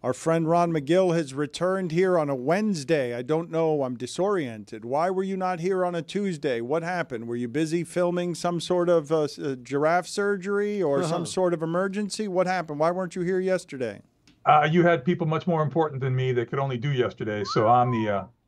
Our friend Ron Magill has returned here on a Wednesday. I don't know. I'm disoriented. Why were you not here on a Tuesday? What happened? Were you busy filming some sort of giraffe surgery or some sort of emergency? What happened? Why weren't you here yesterday? You had people much more important than me that could only do yesterday, so I'm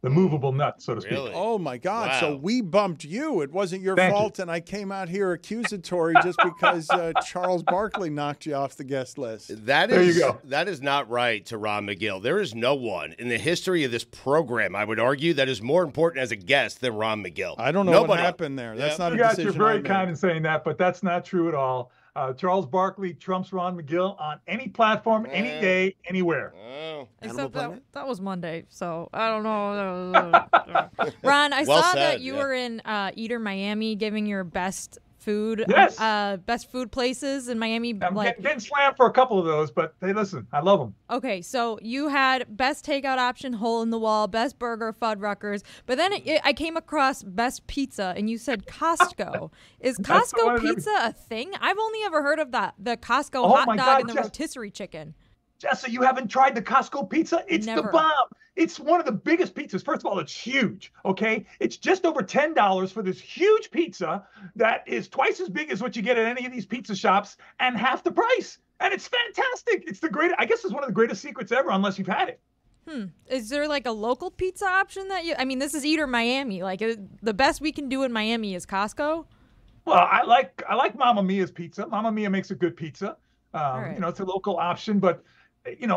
the movable nut, so to speak. Really? Oh, my God. Wow. So we bumped you. It wasn't your Thank fault, you. and I came out here accusatory just because Charles Barkley knocked you off the guest list. There you go. That is not right to Ron Magill. There is no one in the history of this program, I would argue, that is more important as a guest than Ron Magill. I don't know what happened there. That's not a Stugotz, decision you're I very made. kind in saying that, but that's not true at all. Charles Barkley trumps Ron Magill on any platform, any day, anywhere. Oh. Except that was Monday, so I don't know. Ron, I Well saw said, that you were in Eater Miami giving your best food, Yes. best food places in Miami. I'm getting slammed for a couple of those, but hey, listen, I love them. Okay, so you had best takeout option, hole in the wall, best burger, Fuddruckers, but then I came across best pizza, and you said Costco. Is That's the one Costco that- pizza a thing? I've only ever heard of the Costco Oh hot my dog God, and the Jess. rotisserie chicken. Jessa, you haven't tried the Costco pizza? It's Never. the bomb. It's one of the biggest pizzas. First of all, it's huge, okay? It's just over $10 for this huge pizza that is twice as big as what you get at any of these pizza shops and half the price. And it's fantastic. It's I guess it's one of the greatest secrets ever, unless you've had it. Is there like a local pizza option that this is Eater Miami. Like the best we can do in Miami is Costco? Well, I like Mamma Mia's pizza. Mamma Mia makes a good pizza. right. It's a local option, but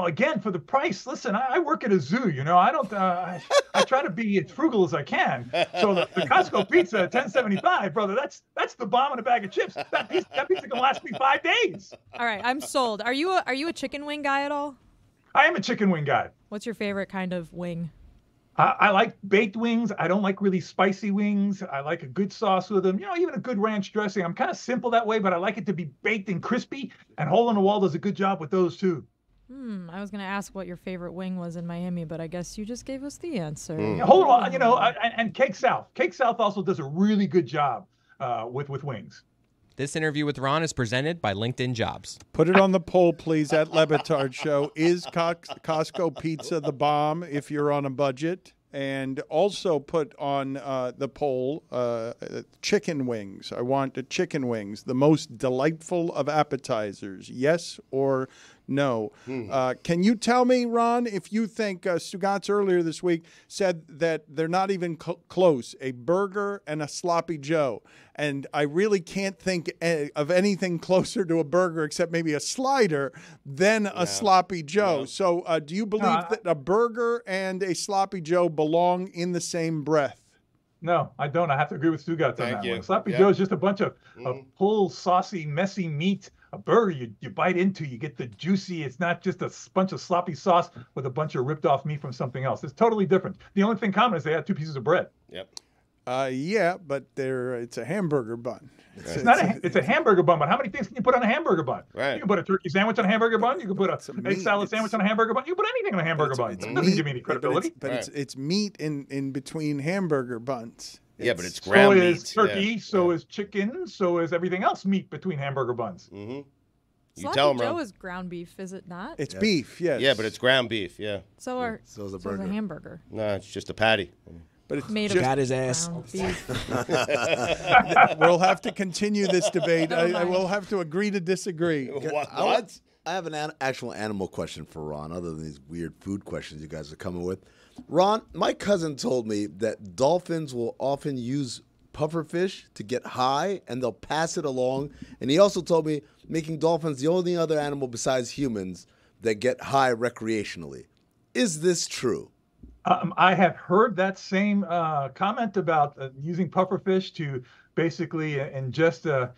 again, for the price, listen, I work at a zoo, I don't, I try to be as frugal as I can. So the Costco pizza at $10.75, brother, that's the bomb in a bag of chips. That pizza can last me 5 days. All right, I'm sold. Are you a chicken wing guy at all? I am a chicken wing guy. What's your favorite kind of wing? I like baked wings. I don't like really spicy wings. I like a good sauce with them. Even a good ranch dressing. I'm kind of simple that way, but I like it to be baked and crispy. And Hole in the Wall does a good job with those too. I was going to ask what your favorite wing was in Miami, but I guess you just gave us the answer. Yeah, Hole in the Wall, and Cake South. Cake South also does a really good job with wings. This interview with Ron is presented by LinkedIn Jobs. Put it on the poll, please, at LeBatard Show. Is Costco Pizza the bomb if you're on a budget? And also put on the poll chicken wings. I want the chicken wings, the most delightful of appetizers. Yes or no? Can you tell me, Ron, if you think Stugotz earlier this week said that they're not even close, a burger and a sloppy Joe. And I really can't think of anything closer to a burger except maybe a slider than a sloppy Joe. So do you believe that a burger and a sloppy Joe belong in the same breath? No, I don't. I have to agree with Stugotz on that you. one. Sloppy Joe is just a bunch of pull, saucy, messy meat. A burger, you bite into, you get the juicy. It's not just a bunch of sloppy sauce with a bunch of ripped off meat from something else. It's totally different. The only thing common is they have 2 pieces of bread. Yep. Yeah, but it's a hamburger bun. It's a hamburger bun, but how many things can you put on a hamburger bun? Right. You can put a turkey sandwich on a hamburger bun. You can put Some an meat. egg salad sandwich on a hamburger bun. You can put anything on a hamburger bun. It doesn't give me any credibility. But it's meat in between hamburger buns. Yeah, but it's So ground meat. is turkey, so is chicken, so is everything else meat between hamburger buns. Mm-hmm. You Sloppy tell 'em, Joe Ron. is ground beef, is it not? It's beef, yes. Yeah, but it's ground beef, yeah. So is a so is a hamburger. No, it's just a patty. But it's Made just, of Got his ass. ground beef. we'll have to continue this debate. I will have to agree to disagree. What? I have an actual animal question for Ron, other than these weird food questions you guys are coming with. Ron, my cousin told me that dolphins will often use pufferfish to get high, and they'll pass it along. And he also told me making dolphins the only other animal besides humans that get high recreationally. Is this true? I have heard that same comment about using pufferfish to basically ingest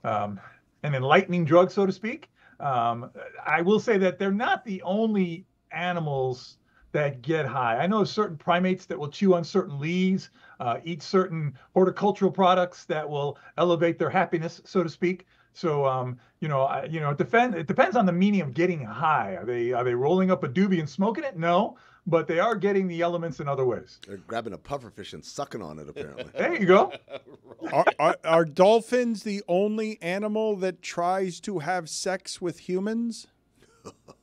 an enlightening drug, so to speak. I will say that they're not the only animals that get high. I know certain primates that will chew on certain leaves, eat certain horticultural products that will elevate their happiness, so to speak. So, it depends on the meaning of getting high. Are they rolling up a doobie and smoking it? No, but they are getting the elements in other ways. They're grabbing a pufferfish and sucking on it, apparently. There you go. Are dolphins the only animal that tries to have sex with humans?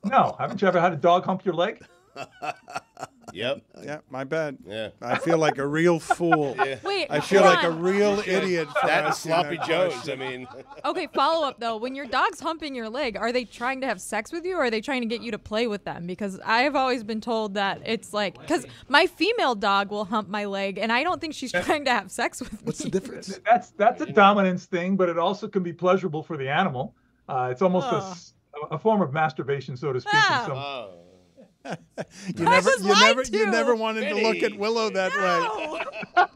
No, haven't you ever had a dog hump your leg? Yep. Yeah, my bad. Yeah. I feel like a real fool. Wait, I feel like a Ron. real idiot. for That and asking sloppy that joes. question. I mean, Okay, follow up though. When your dog's humping your leg, are they trying to have sex with you, or are they trying to get you to play with them? Because I have always been told that it's like, because my female dog will hump my leg, and I don't think she's trying to have sex with me. What's the difference? That's a dominance thing, but it also can be pleasurable for the animal. It's almost a form of masturbation, so to speak. in Ah. some- oh. You I never, was you lied never, to. you never wanted to look at Vinny. Willow that way.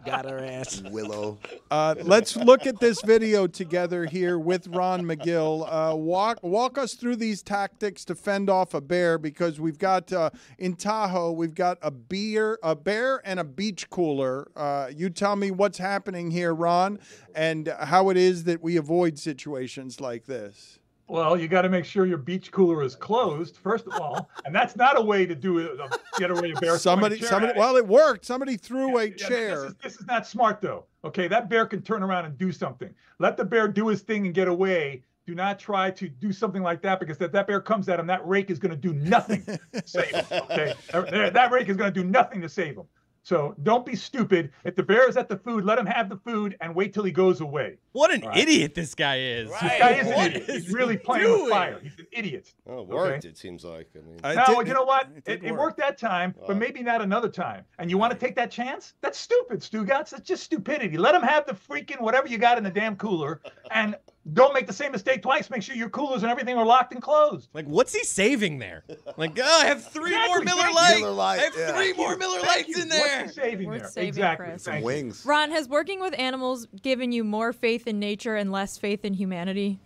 Got her ass. Willow. Let's look at this video together here with Ron Magill. Walk us through these tactics to fend off a bear, because we've got in Tahoe, we've got a bear, and a beach cooler. You tell me what's happening here, Ron, and how it is that we avoid situations like this. Well, you got to make sure your beach cooler is closed, first of all, and that's not a way to do it. Get away a bear. Somebody, well, it worked. Somebody threw a Yeah, chair. This is not smart, though. Okay, that bear can turn around and do something. Let the bear do his thing and get away. Do not try to do something like that, because if that bear comes at him, that rake is going to do nothing to save him. Okay, that rake is going to do nothing to save him. So don't be stupid. If the bear is at the food, let him have the food and wait till he goes away. What an idiot this guy is. This guy is an What idiot. is He's really he playing doing? with fire. He's an idiot. Oh, it worked, it seems like. I mean, No, you know what? did It work. worked that time, but maybe not another time. And you want to take that chance? That's stupid, Stugotz. That's just stupidity. Let him have the freaking whatever you got in the damn cooler, and don't make the same mistake twice. Make sure your coolers and everything are locked and closed. Like, what's he saving there? Like, I have three more Exactly, Miller thank Lights. you. Miller Lite, I have yeah. three more Miller Thank Lights you. in there. What's he saving Worth there? saving, Exactly. Chris. Thank you. Wings. Ron, has working with animals given you more faith in nature and less faith in humanity?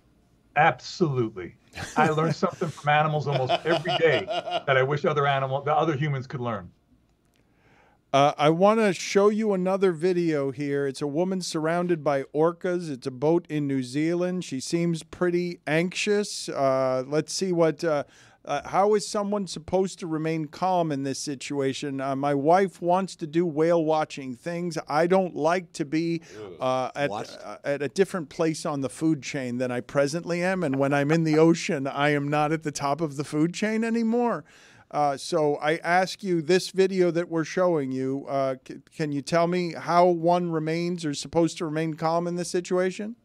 Absolutely. I learn something from animals almost every day that I wish the other humans could learn. I want to show you another video here. It's a woman surrounded by orcas. It's a boat in New Zealand. She seems pretty anxious. Let's see what. How is someone supposed to remain calm in this situation? My wife wants to do whale watching things. I don't like to be at a different place on the food chain than I presently am. And when I'm in the ocean, I am not at the top of the food chain anymore. So I ask you, this video that we're showing you, can you tell me how one remains or is supposed to remain calm in this situation?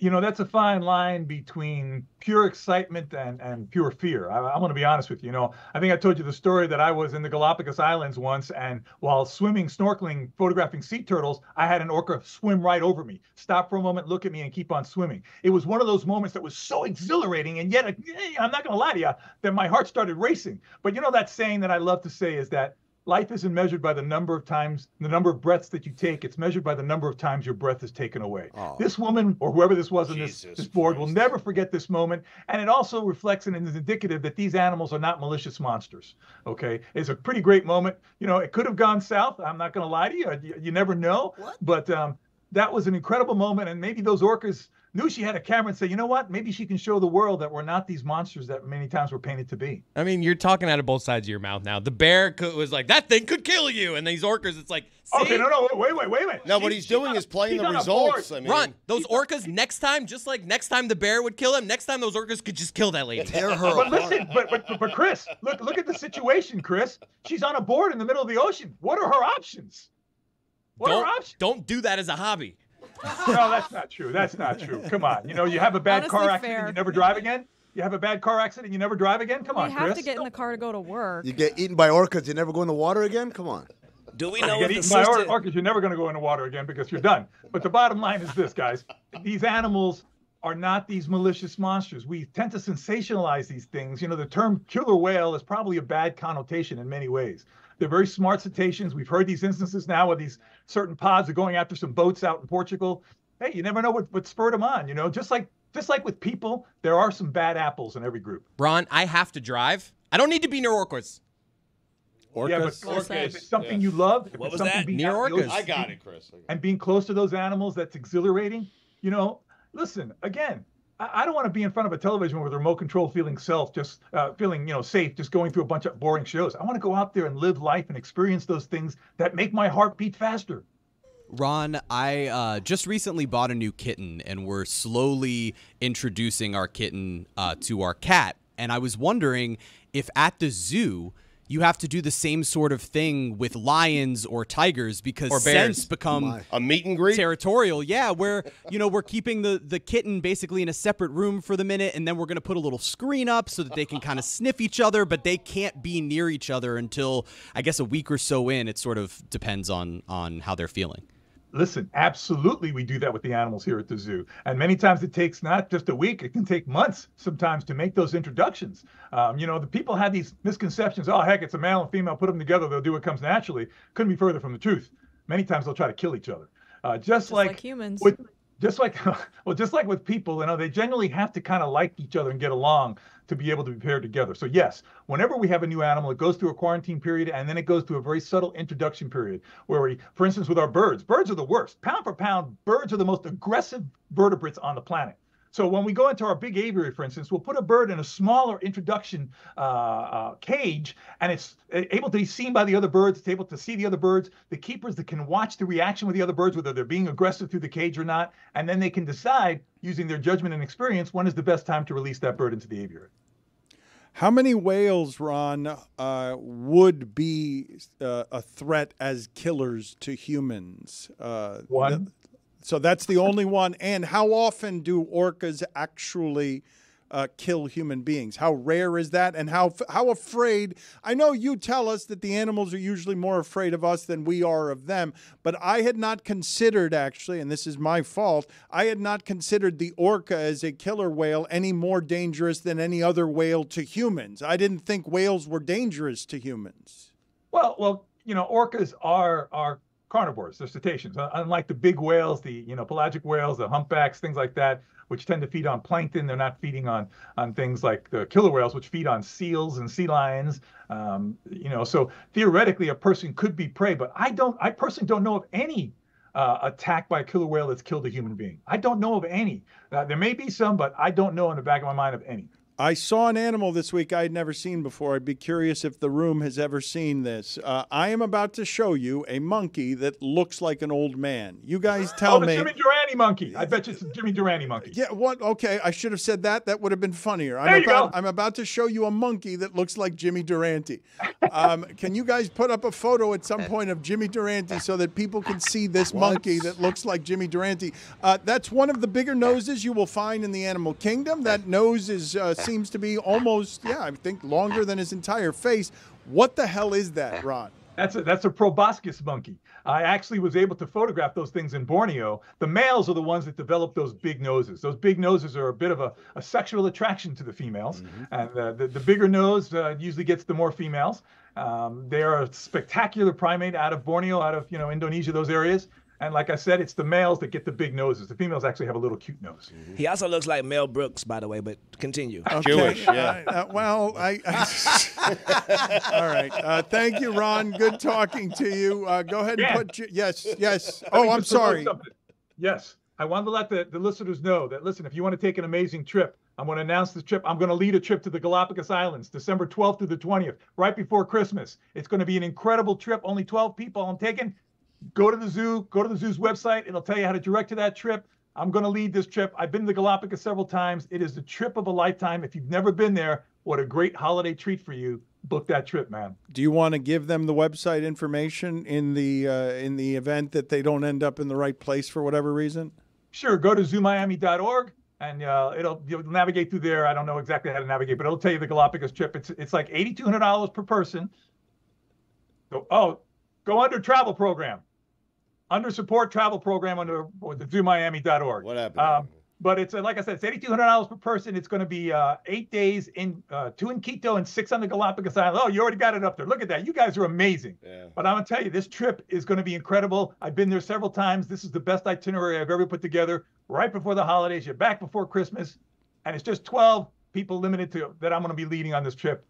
You know, that's a fine line between pure excitement and pure fear. I'm going to be honest with you. You know, I think I told you the story that I was in the Galapagos Islands once, and while swimming, snorkeling, photographing sea turtles, I had an orca swim right over me, stop for a moment, look at me, and keep on swimming. It was one of those moments that was so exhilarating, and yet, I'm not going to lie to you, that my heart started racing. But you know that saying that I love to say is that life isn't measured by the number of times, the number of breaths that you take. It's measured by the number of times your breath is taken away. Oh. This woman, or whoever this was in this Jesus board, will Christ. never forget this moment. And it also reflects and is indicative that these animals are not malicious monsters. Okay. It's a pretty great moment. You know, it could have gone south. I'm not going to lie to you. You never know. But that was an incredible moment. And maybe those orcas knew she had a camera and said, you know what? Maybe she can show the world that we're not these monsters that many times we're painted to be. I mean, you're talking out of both sides of your mouth now. The bear was like, that thing could kill you. And these orcas, it's like, see? Okay, no, wait a minute. no, what he's doing is playing the results. I mean, Ron, those orcas next time, just like next time the bear would kill him, next time those orcas could just kill that lady. Tear her But apart. listen, but Chris, look at the situation, Chris. She's on a board in the middle of the ocean. What are her options? What are her options? Don't do that as a hobby. No, that's not true. That's not true. Come on. You know, you have a bad car Honestly, accident, fair. you never drive again? You have a bad car accident, you never drive again? Come We on, have Chris. to get in the car to go to work. You get eaten by orcas, you never go in the water again? Come on. Do we You know get if the eaten by sister... orcas, you're never going to go in the water again because you're done. But the bottom line is this, guys. These animals are not these malicious monsters. We tend to sensationalize these things. You know, the term killer whale is probably a bad connotation in many ways. They're very smart cetaceans. We've heard these instances now where these certain pods are going after some boats out in Portugal. Hey, you never know what spurred them on. You know, just like with people, there are some bad apples in every group. Ron, I have to drive. I don't need to be near orcas. Yeah, but Orcas. if it's something you love, if What it's was something that? being Near out in the orcas. ocean I got it, Chris. and being close to those animals, that's exhilarating. You know, listen, again, I don't want to be in front of a television with a remote control feeling safe, just going through a bunch of boring shows. I want to go out there and live life and experience those things that make my heart beat faster. Ron, I just recently bought a new kitten, and we're slowly introducing our kitten to our cat. And I was wondering if at the zoo you have to do the same sort of thing with lions or tigers because Or bears. scents become A meet and greet? territorial. Yeah, where, we're keeping the kitten basically in a separate room for the minute, and then we're going to put a little screen up so that they can kind of sniff each other, but they can't be near each other until, I guess, a week or so in. It sort of depends on how they're feeling. Listen, absolutely, we do that with the animals here at the zoo. And many times it takes not just a week, it can take months sometimes to make those introductions. The people have these misconceptions. Oh, heck, it's a male and female, put them together, they'll do what comes naturally. Couldn't be further from the truth. Many times they'll try to kill each other. Just like humans. Just like with people, they generally have to kind of like each other and get along to be able to be paired together. So yes, whenever we have a new animal, it goes through a quarantine period, and then it goes through a very subtle introduction period where we, for instance, with our birds are the worst. Pound for pound, birds are the most aggressive vertebrates on the planet. So when we go into our big aviary, for instance, we'll put a bird in a smaller introduction cage, and it's able to be seen by the other birds. It's able to see the other birds. The keepers that can watch the reaction with the other birds, whether they're being aggressive through the cage or not, and then they can decide, using their judgment and experience, when is the best time to release that bird into the aviary. How many whales, Ron, would be a threat as killers to humans? One. So that's the only one. And how often do orcas actually kill human beings? How rare is that? And how afraid? I know you tell us that the animals are usually more afraid of us than we are of them, but I had not considered, actually, and this is my fault, I had not considered the orca as a killer whale any more dangerous than any other whale to humans. I didn't think whales were dangerous to humans. Well, orcas are carnivores, they're cetaceans. Unlike the big whales, the pelagic whales, the humpbacks, things like that, which tend to feed on plankton, they're not feeding on things like the killer whales, which feed on seals and sea lions. So theoretically, a person could be prey, but I personally don't know of any attack by a killer whale that's killed a human being. I don't know of any. There may be some, but I don't know in the back of my mind of any. I saw an animal this week I had never seen before. I'd be curious if the room has ever seen this. I am about to show you a monkey that looks like an old man. You guys tell me. The Jimmy Durante monkey. I bet you it's a Jimmy Durante monkey. Yeah, what? Okay, I should have said that. That would have been funnier. I'm about to show you a monkey that looks like Jimmy Durante. Can you guys put up a photo at some point of Jimmy Durante so that people can see this monkey that looks like Jimmy Durante? That's one of the bigger noses you will find in the animal kingdom. That nose is seems to be almost, I think, longer than his entire face. What the hell is that, Ron? That's a proboscis monkey. I actually was able to photograph those things in Borneo. The males are the ones that develop those big noses. Those big noses are a bit of a sexual attraction to the females. Mm-hmm. And the bigger nose usually gets the more females. They are a spectacular primate out of Borneo, out of Indonesia, those areas. And like I said, it's the males that get the big noses. The females actually have a little cute nose. Mm-hmm. He also looks like Mel Brooks, by the way, but continue. Okay. Jewish, yeah. All right. Thank you, Ron. Good talking to you. Go ahead and put yes. Oh, I'm sorry. Yes. I wanted to let the listeners know that, listen, if you want to take an amazing trip, I'm going to announce the trip. I'm going to lead a trip to the Galapagos Islands, December 12th through the 20th, right before Christmas. It's going to be an incredible trip. Only 12 people I'm taking. Go to the zoo, go to the zoo's website. It'll tell you how to direct to that trip. I'm going to lead this trip. I've been to the Galapagos several times. It is the trip of a lifetime. If you've never been there, what a great holiday treat for you. Book that trip, man. Do you want to give them the website information in the event that they don't end up in the right place for whatever reason? Sure. Go to zoomiami.org and you'll navigate through there. I don't know exactly how to navigate, but it'll tell you the Galapagos trip. It's like $8,200 per person. So, go under travel program. Under support travel program under the zoomiami.org. What happened? But it's like I said, it's $8,200 per person. It's going to be 8 days in 2 in Quito and 6 on the Galapagos Island. Oh, you already got it up there. Look at that. You guys are amazing. Yeah. But I'm going to tell you, this trip is going to be incredible. I've been there several times. This is the best itinerary I've ever put together. Right before the holidays, you're back before Christmas, and it's just 12 people limited to that I'm going to be leading on this trip.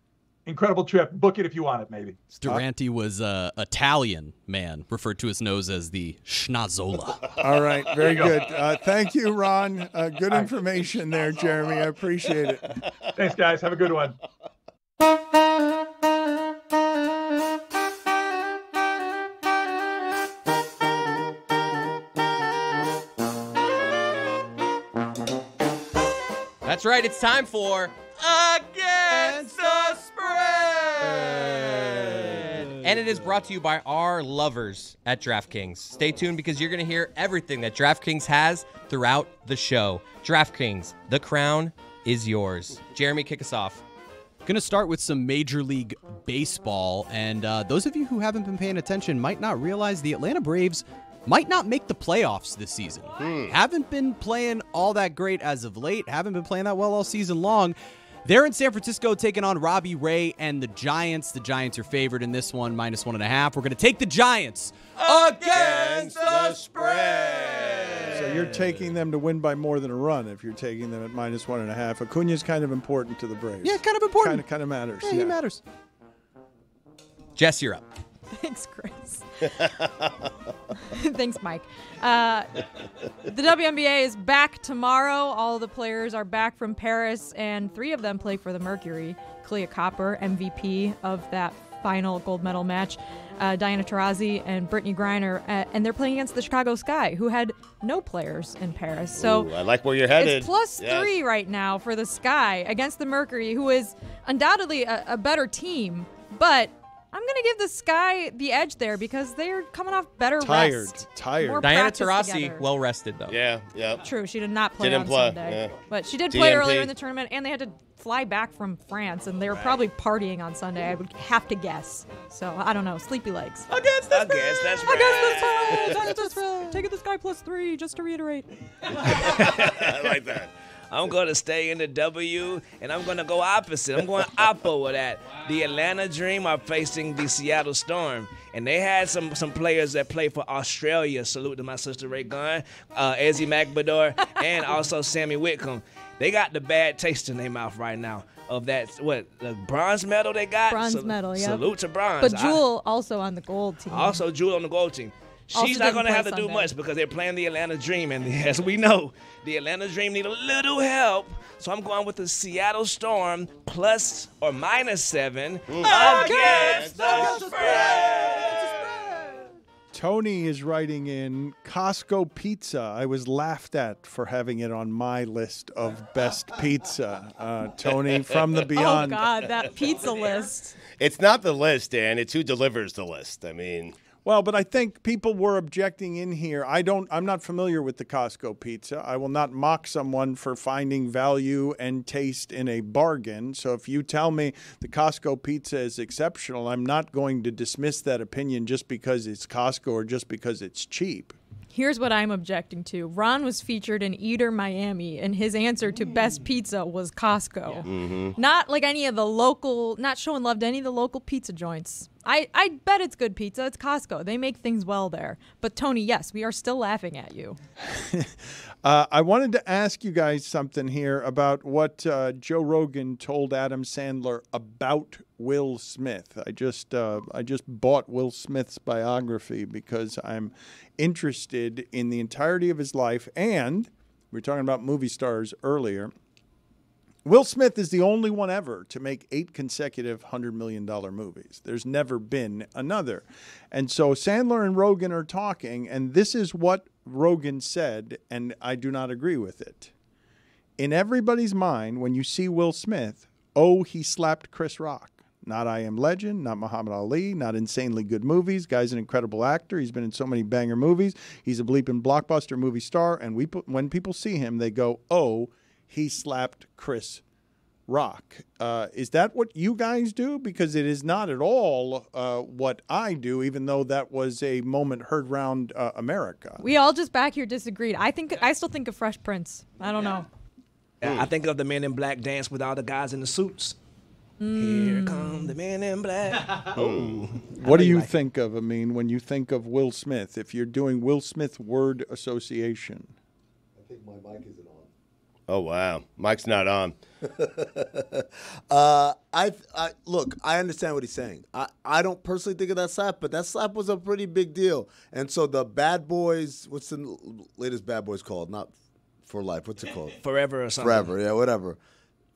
Incredible trip. Book it if you want it, maybe. Durante was an Italian man, referred to his nose as the Schnazzola. All right. Very good. Thank you, Ron. Good information there, Jeremy. I appreciate it. Thanks, guys. Have a good one. That's right. It's time for A Guess. And it is brought to you by our lovers at DraftKings. Stay tuned because you're going to hear everything that DraftKings has throughout the show. DraftKings, the crown is yours. Jeremy, kick us off. Going to start with some Major League Baseball. And those of you who haven't been paying attention might not realize the Atlanta Braves might not make the playoffs this season. Haven't been playing all that great as of late. Haven't been playing that well all season long. They're in San Francisco taking on Robbie Ray and the Giants. The Giants are favored in this one, -1.5. We're going to take the Giants against the spread. So you're taking them to win by more than a run if you're taking them at -1.5. Acuna's kind of important to the Braves. Yeah, kind of important. Kind of matters. Yeah, he matters. Jess, you're up. Thanks, Chris. Thanks, Mike. The WNBA is back tomorrow. All the players are back from Paris, and 3 of them play for the Mercury. Clea Copper, MVP of that final gold medal match, Diana Taurasi and Brittany Griner, and they're playing against the Chicago Sky, who had no players in Paris. So Ooh, I like where you're headed. It's +3 right now for the Sky against the Mercury, who is undoubtedly a better team, but I'm going to give the Sky the edge there because they're coming off better rest. Tired. More Diana practice Taurasi, together. well rested, though. Yeah. True, she did not play Didn't on play, Sunday. yeah. But she did play DNP. earlier in the tournament, and they had to fly back from France, and they were probably partying on Sunday, I would have to guess. So, I don't know, sleepy legs. Against the spread. Take it the Sky +3, just to reiterate. I like that. I'm going to stay in the W, and I'm going to go opposite. I'm going oppo with that. The Atlanta Dream are facing the Seattle Storm, and they had some players that play for Australia. Salute to my sister Ray Gunn, Ezzy McBador, and also Sammy Whitcomb. They got the bad taste in their mouth right now of that, the bronze medal they got? Bronze medal, yeah. Salute to bronze. But Jewel also on the gold team. Also, Jewel on the gold team. Also She's not going to didn't have play to do Sunday. much because they're playing the Atlanta Dream. And as we know, the Atlanta Dream need a little help. So I'm going with the Seattle Storm plus or -7 against the spread. Tony is writing in Costco Pizza. I was laughed at for having it on my list of best pizza. Tony from the Oh, beyond. God, that pizza list. It's not the list, Dan. It's who delivers the list. I mean, Well, but I think people were objecting in here. I'm not familiar with the Costco Pizza. I will not mock someone for finding value and taste in a bargain. So if you tell me the Costco Pizza is exceptional, I'm not going to dismiss that opinion just because it's Costco or just because it's cheap. Here's what I'm objecting to. Ron was featured in Eater Miami, and his answer to best pizza was Costco. Not like any of the local, not showing love to any of the local pizza joints. I bet it's good pizza. It's Costco. They make things well there. But, Tony, yes, we are still laughing at you. I wanted to ask you guys something here about what Joe Rogan told Adam Sandler about Will Smith. I just bought Will Smith's biography because I'm interested in the entirety of his life. And we were talking about movie stars earlier. Will Smith is the only one ever to make 8 consecutive $100 million movies. There's never been another. And so Sandler and Rogan are talking, and this is what Rogan said, and I do not agree with it. In everybody's mind, when you see Will Smith, oh, he slapped Chris Rock. Not I Am Legend, not Muhammad Ali, not insanely good movies. Guy's an incredible actor. He's been in so many banger movies. He's a bleeping blockbuster movie star. And when people see him, they go, oh, he slapped Chris Rock. Is that what you guys do? Because it is not at all what I do, even though that was a moment heard round America. We all just back here disagreed. I still think of Fresh Prince. I don't know. I think of the Men in Black dance with all the guys in the suits. Here come the Men in Black. What do you think of, Amin, when you think of Will Smith? If you're doing Will Smith word association. I think my mic isn't on. oh, wow. Mike's not on. Look, I understand what he's saying. I don't personally think of that slap, but that slap was a pretty big deal. And so the Bad Boys, what's the latest Bad Boys called? Not For Life. What's it called? Forever or something. Forever, yeah, whatever.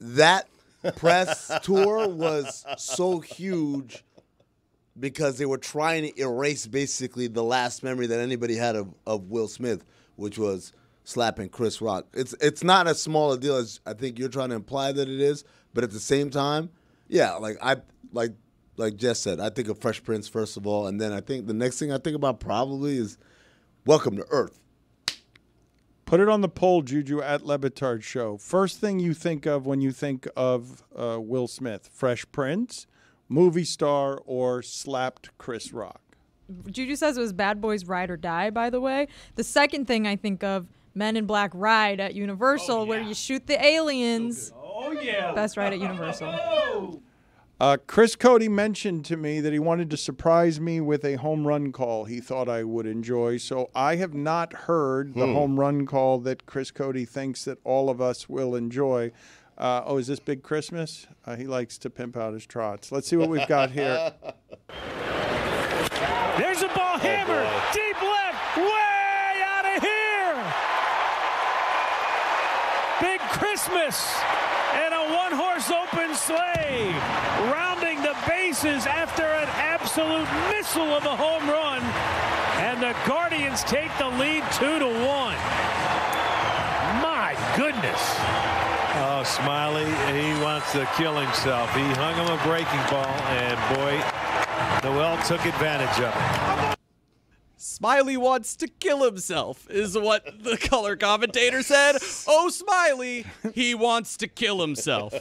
That press tour was so huge because they were trying to erase basically the last memory that anybody had of Will Smith, which was slapping Chris Rock. It's not as small a deal as I think you're trying to imply that it is, but at the same time, yeah, like like Jess said, I think of Fresh Prince first of all, and then I think the next thing I think about probably is Welcome to Earth. Put it on the poll, Juju, at LeBatardShow. First thing you think of when you think of Will Smith, Fresh Prince, movie star, or slapped Chris Rock? Juju says it was Bad Boys Ride or Die, by the way. The second thing I think of, Men in Black Ride at Universal, where you shoot the aliens. Oh, yeah. Best ride at Universal. Chris Cote mentioned to me that he wanted to surprise me with a home run call he thought I would enjoy. So I have not heard the home run call that Chris Cote thinks that all of us will enjoy. Is this Big Christmas? He likes to pimp out his trots. Let's see what we've got here. There's a ball hammered. Deep left. Way out of here. Big Christmas and a one-horse open sleigh. Rounding the bases after an absolute missile of a home run. And the Guardians take the lead 2-1. My goodness. Oh, Smiley, he wants to kill himself. He hung him a breaking ball, and boy, Noel took advantage of it. Smiley wants to kill himself, is what the color commentator said. Oh, Smiley, he wants to kill himself.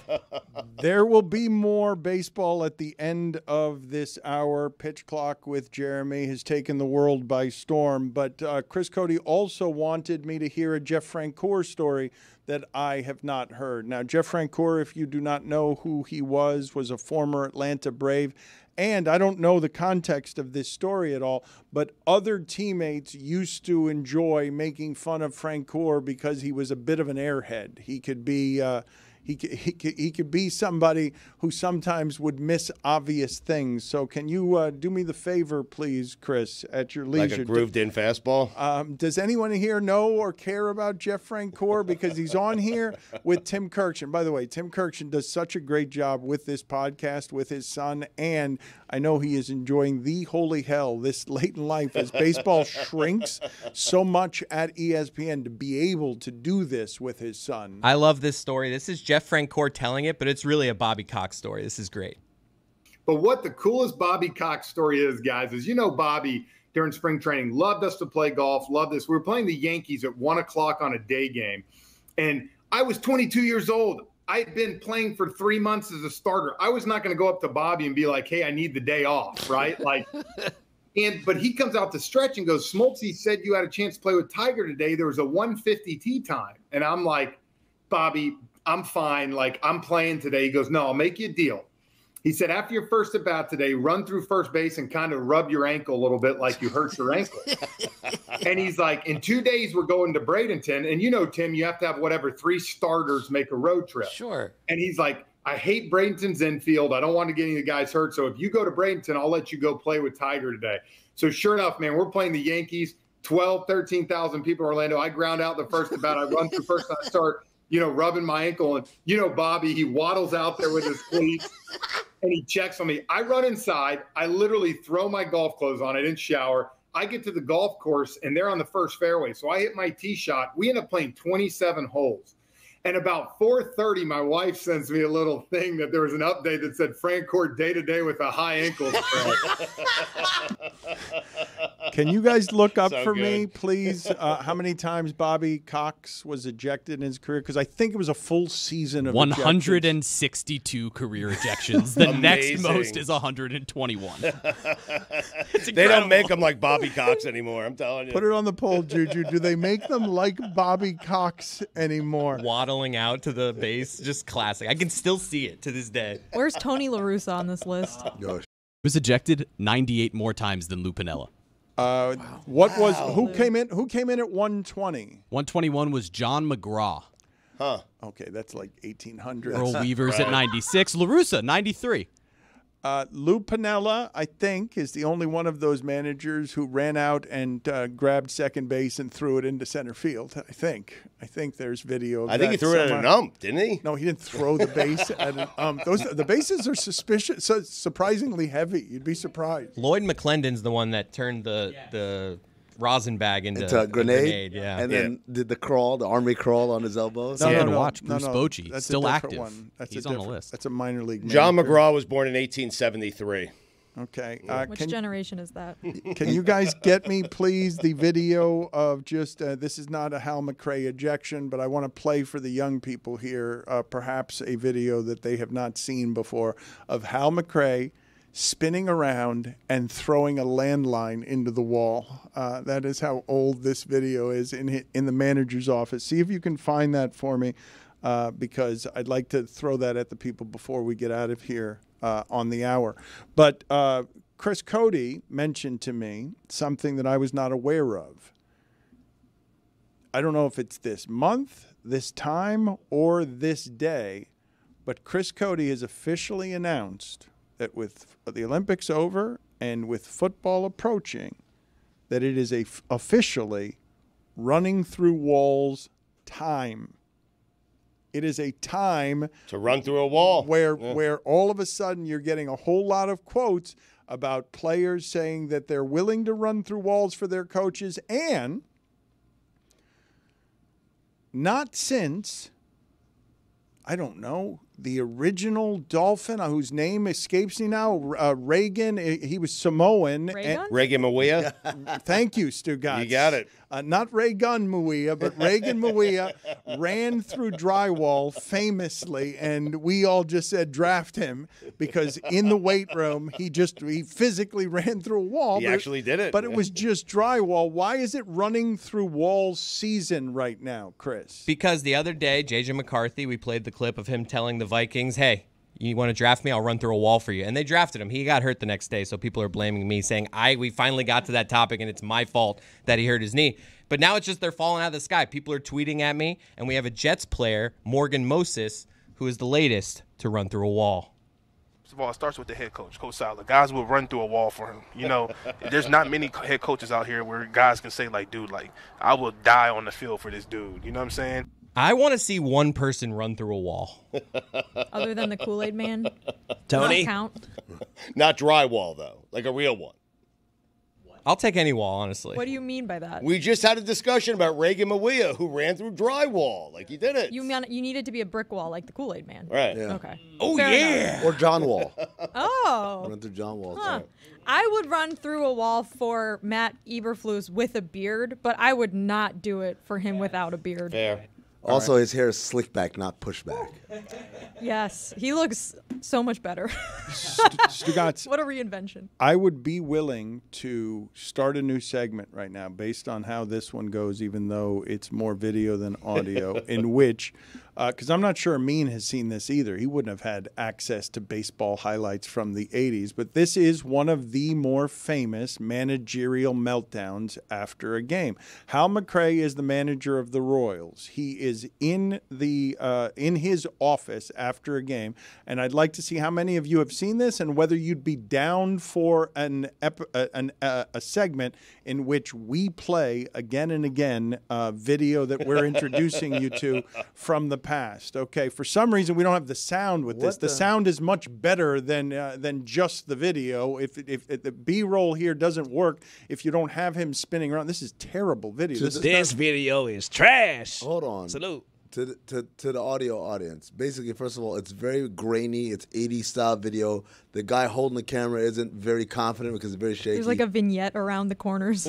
There will be more baseball at the end of this hour. Pitch Clock with Jeremy has taken the world by storm. But Chris Cote also wanted me to hear a Jeff Francoeur story that I have not heard. Now, Jeff Francoeur, if you do not know who he was a former Atlanta Brave. And I don't know the context of this story at all, but other teammates used to enjoy making fun of Francoeur because he was a bit of an airhead. He could be he could be somebody who sometimes would miss obvious things. So can you do me the favor, please, Chris, at your leisure? Like a grooved-in fastball? Does anyone here know or care about Jeff Francoeur? Because he's on here with Tim Kirkshin. By the way, Tim Kirkshin does such a great job with this podcast, with his son, and I know he is enjoying the holy hell this late in life as baseball shrinks so much at ESPN to be able to do this with his son. I love this story. This is Jeff Francoeur telling it, but it's really a Bobby Cox story. This is great. But what the coolest Bobby Cox story is, guys, is Bobby during spring training loved us to play golf, loved this. We were playing the Yankees at 1 o'clock on a day game, and I was 22 years old. I had been playing for 3 months as a starter. I was not going to go up to Bobby and be like, hey, I need the day off, right? But he comes out to stretch and goes, Smoltzy said you had a chance to play with Tiger today. There was a 150 tee time. And I'm like, Bobby, I'm fine. I'm playing today. He goes, no, I'll make you a deal. He said, after your first at bat today, run through first base and kind of rub your ankle a little bit like you hurt your ankle. And he's like, in 2 days, we're going to Bradenton. And Tim, you have to have 3 starters make a road trip. Sure. And he's like, I hate Bradenton's infield. I don't want to get any of the guys hurt. So if you go to Bradenton, I'll let you go play with Tiger today. So sure enough, man, we're playing the Yankees, 13,000 people in Orlando. I ground out the first at bat. I run through first and I start, rubbing my ankle. And, Bobby, he waddles out there with his cleats and he checks on me. I run inside. I literally throw my golf clothes on. I didn't shower. I get to the golf course and they're on the first fairway. So I hit my tee shot. We end up playing 27 holes. And about 4:30, my wife sends me a little thing that there was an update that said Francoeur day-to-day with a high ankle sprain. Can you guys look up So for good. me, please, how many times Bobby Cox was ejected in his career? Because I think it was a full season of 162 career ejections. The next Amazing. most is 121. They don't make them like Bobby Cox anymore, I'm telling you. Put it on the poll, Juju. Do they make them like Bobby Cox anymore? Waddling out to the base, just classic. I can still see it to this day. Where's Tony La Russa on this list? Gosh. He was ejected 98 more times than Lou Piniella. Who came in? Who came in at 120? 121 was John McGraw. Huh. Okay, that's like 1800. Earl Weavers at 96. La Russa, 93. Lou Piniella, I think, is the only one of those managers who ran out and grabbed second base and threw it into center field. I think there's video of I think he that threw it at somewhere. an ump, didn't he? No, he didn't throw the base at an ump. The bases are surprisingly heavy. You'd be surprised. Lloyd McClendon's the one that turned the rosin bag into a grenade. Yeah. And then did the army crawl on his elbows. No, to watch Bruce Bochy. That's still a different active. one. He's on the list. That's a minor league. John manager. McGraw was born in 1873. Okay. Which generation is that? Can you guys get me, please, the video of just this is not a Hal McRae ejection, but I want to play for the young people here perhaps a video that they have not seen before of Hal McRae spinning around and throwing a landline into the wall. That is how old this video is in the manager's office. See if you can find that for me because I'd like to throw that at the people before we get out of here. On the hour. But Chris Cote mentioned to me something that I was not aware of. I don't know if it's this month, this time, or this day, but Chris Cote has officially announced that with the Olympics over and with football approaching, that it is officially running through walls time. It is a time to run through a wall where all of a sudden you're getting a whole lot of quotes about players saying that they're willing to run through walls for their coaches, and not since, I don't know, the original Dolphin, whose name escapes me now, Reagan. He was Samoan. Reagan Mawia. Thank you, Stugotz. You got it. Not Reagan Mawia, but Reagan Mawia ran through drywall famously, and we all just said draft him because in the weight room he physically ran through a wall. He actually did it. But it was just drywall. Why is it running through walls season right now, Chris? Because the other day, J.J. McCarthy, we played the clip of him telling the Vikings, hey, you want to draft me? I'll run through a wall for you. And they drafted him. He got hurt the next day, so people are blaming me, saying we finally got to that topic, and it's my fault that he hurt his knee. But now it's just they're falling out of the sky. People are tweeting at me, and we have a Jets player, Morgan Moses, who is the latest to run through a wall. First of all, it starts with the head coach, Coach Sala. Guys will run through a wall for him. You know, there's not many head coaches out here where guys can say, like, dude, like, I will die on the field for this dude. You know what I'm saying? I want to see one person run through a wall. Other than the Kool-Aid man? Tony? Does that count? Not drywall, though. Like a real one. I'll take any wall, honestly. What do you mean by that? We just had a discussion about Reagan Mawia, who ran through drywall. Like, he did it. You needed to be a brick wall like the Kool-Aid man. Right. Yeah. Okay. Oh, Fair yeah. enough. Or John Wall. Oh. Run through John Wall. Huh. I would run through a wall for Matt Eberflus with a beard, but I would not do it for him without a beard. Fair. Also, his hair is slick back, not push back. Yes, he looks so much better. Stugotz, what a reinvention. I would be willing to start a new segment right now based on how this one goes, even though it's more video than audio, in which, because I'm not sure Amin has seen this either. He wouldn't have had access to baseball highlights from the 80s, but this is one of the more famous managerial meltdowns after a game. Hal McRae is the manager of the Royals. He is in his office after a game, and I'd like to see how many of you have seen this and whether you'd be down for a segment in which we play again and again video that we're introducing you to from the past. Okay, for some reason we don't have the sound with this. The sound is much better than just the video. If the B-roll here doesn't work, if you don't have him spinning around, this is terrible video. This video is trash. Hold on. Salute. To the audio audience. Basically, first of all, it's very grainy. It's 80s style video. The guy holding the camera isn't very confident because it's very shaky. There's like a vignette around the corners.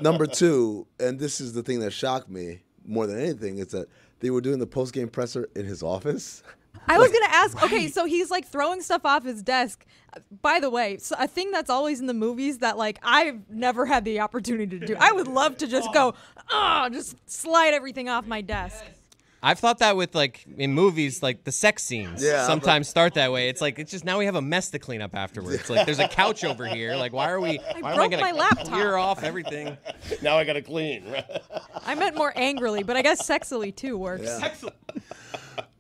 Number two, and this is the thing that shocked me more than anything, is that they were doing the post-game presser in his office. I was going to ask, okay, so he's like throwing stuff off his desk. By the way, so a thing that's always in the movies that like I've never had the opportunity to do. I would love to just go, just slide everything off my desk. I've thought that with, like, in movies, like, the sex scenes sometimes start that way. It's like, it's just now we have a mess to clean up afterwards. Like, there's a couch over here. Like, why am I going to clear off everything? Now I got to clean. I meant more angrily, but I guess sexily, too, works. Yeah.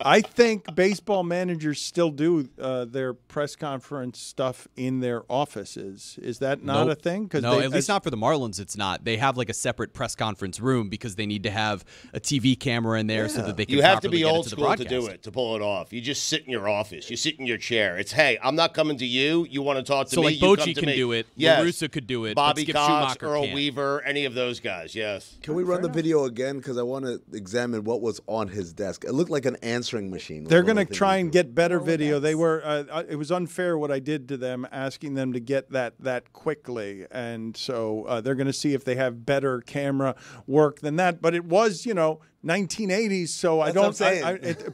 I think baseball managers still do their press conference stuff in their offices. Is that not a thing? No, at least not for the Marlins. It's not. They have like a separate press conference room because they need to have a TV camera in there so that they can. You have to properly be get old it to the school to broadcast. do it, to pull it off. You just sit in your office. You sit in your chair. It's, hey, I'm not coming to you. You want to talk to me? So like you come Bochy to can me. do it. Yes. LaRussa could do it. Bobby but Skip Cox, Schumacher Earl can't. Weaver, any of those guys. Yes. Can we run the video again? Because I want to examine what was on his desk. It looked like an answering machine. They're going to try and get better video. They were. It was unfair what I did to them, asking them to get that quickly, and so they're going to see if they have better camera work than that. But it was, 1980s, so That's I don't. what I'm saying.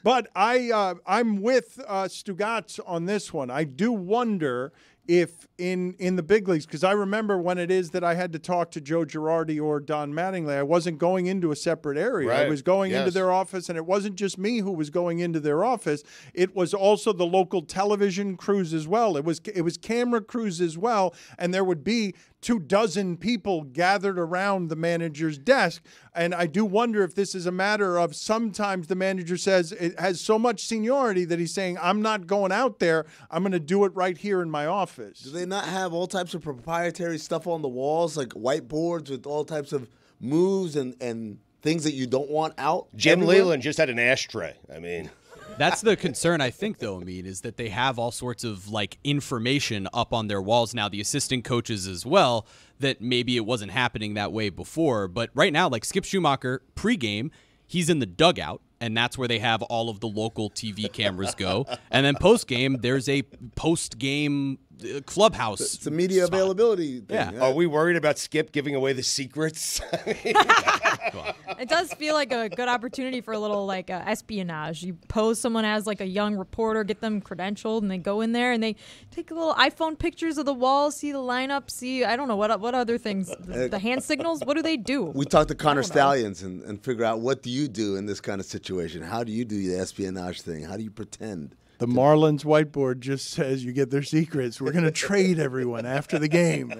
But I'm with Stugotz on this one. I do wonder if in the big leagues, because I remember when it is that I had to talk to Joe Girardi or Don Mattingly, I wasn't going into a separate area. Right. I was going into Yes. their office, and it wasn't just me who was going into their office. It was also the local television crews as well. It was camera crews as well, and there would be 24 people gathered around the manager's desk. And I do wonder if this is a matter of sometimes the manager says it has so much seniority that he's saying, I'm not going out there. I'm going to do it right here in my office. Do they not have all types of proprietary stuff on the walls, like whiteboards with all types of moves and things that you don't want out? Jim everywhere? Leland just had an ashtray. I mean. That's the concern, I think, though, Amin, is that they have all sorts of information up on their walls now, the assistant coaches as well, that maybe it wasn't happening that way before. But right now, Skip Schumacher, pregame, he's in the dugout, and that's where they have all of the local TV cameras go. And then postgame, there's a postgame clubhouse. It's a media spot. availability thing. Yeah. Are we worried about Skip giving away the secrets? It does feel like a good opportunity for a little espionage. You pose someone as a young reporter, get them credentialed, and they go in there and they take little iPhone pictures of the walls, see the lineup, see I don't know what other things, the hand signals. What do they do? We talked to Connor Stallions and figure out what do you do in this kind of situation. How do you do the espionage thing? How do you pretend? The Marlins whiteboard just says you get their secrets. We're going to trade everyone after the game.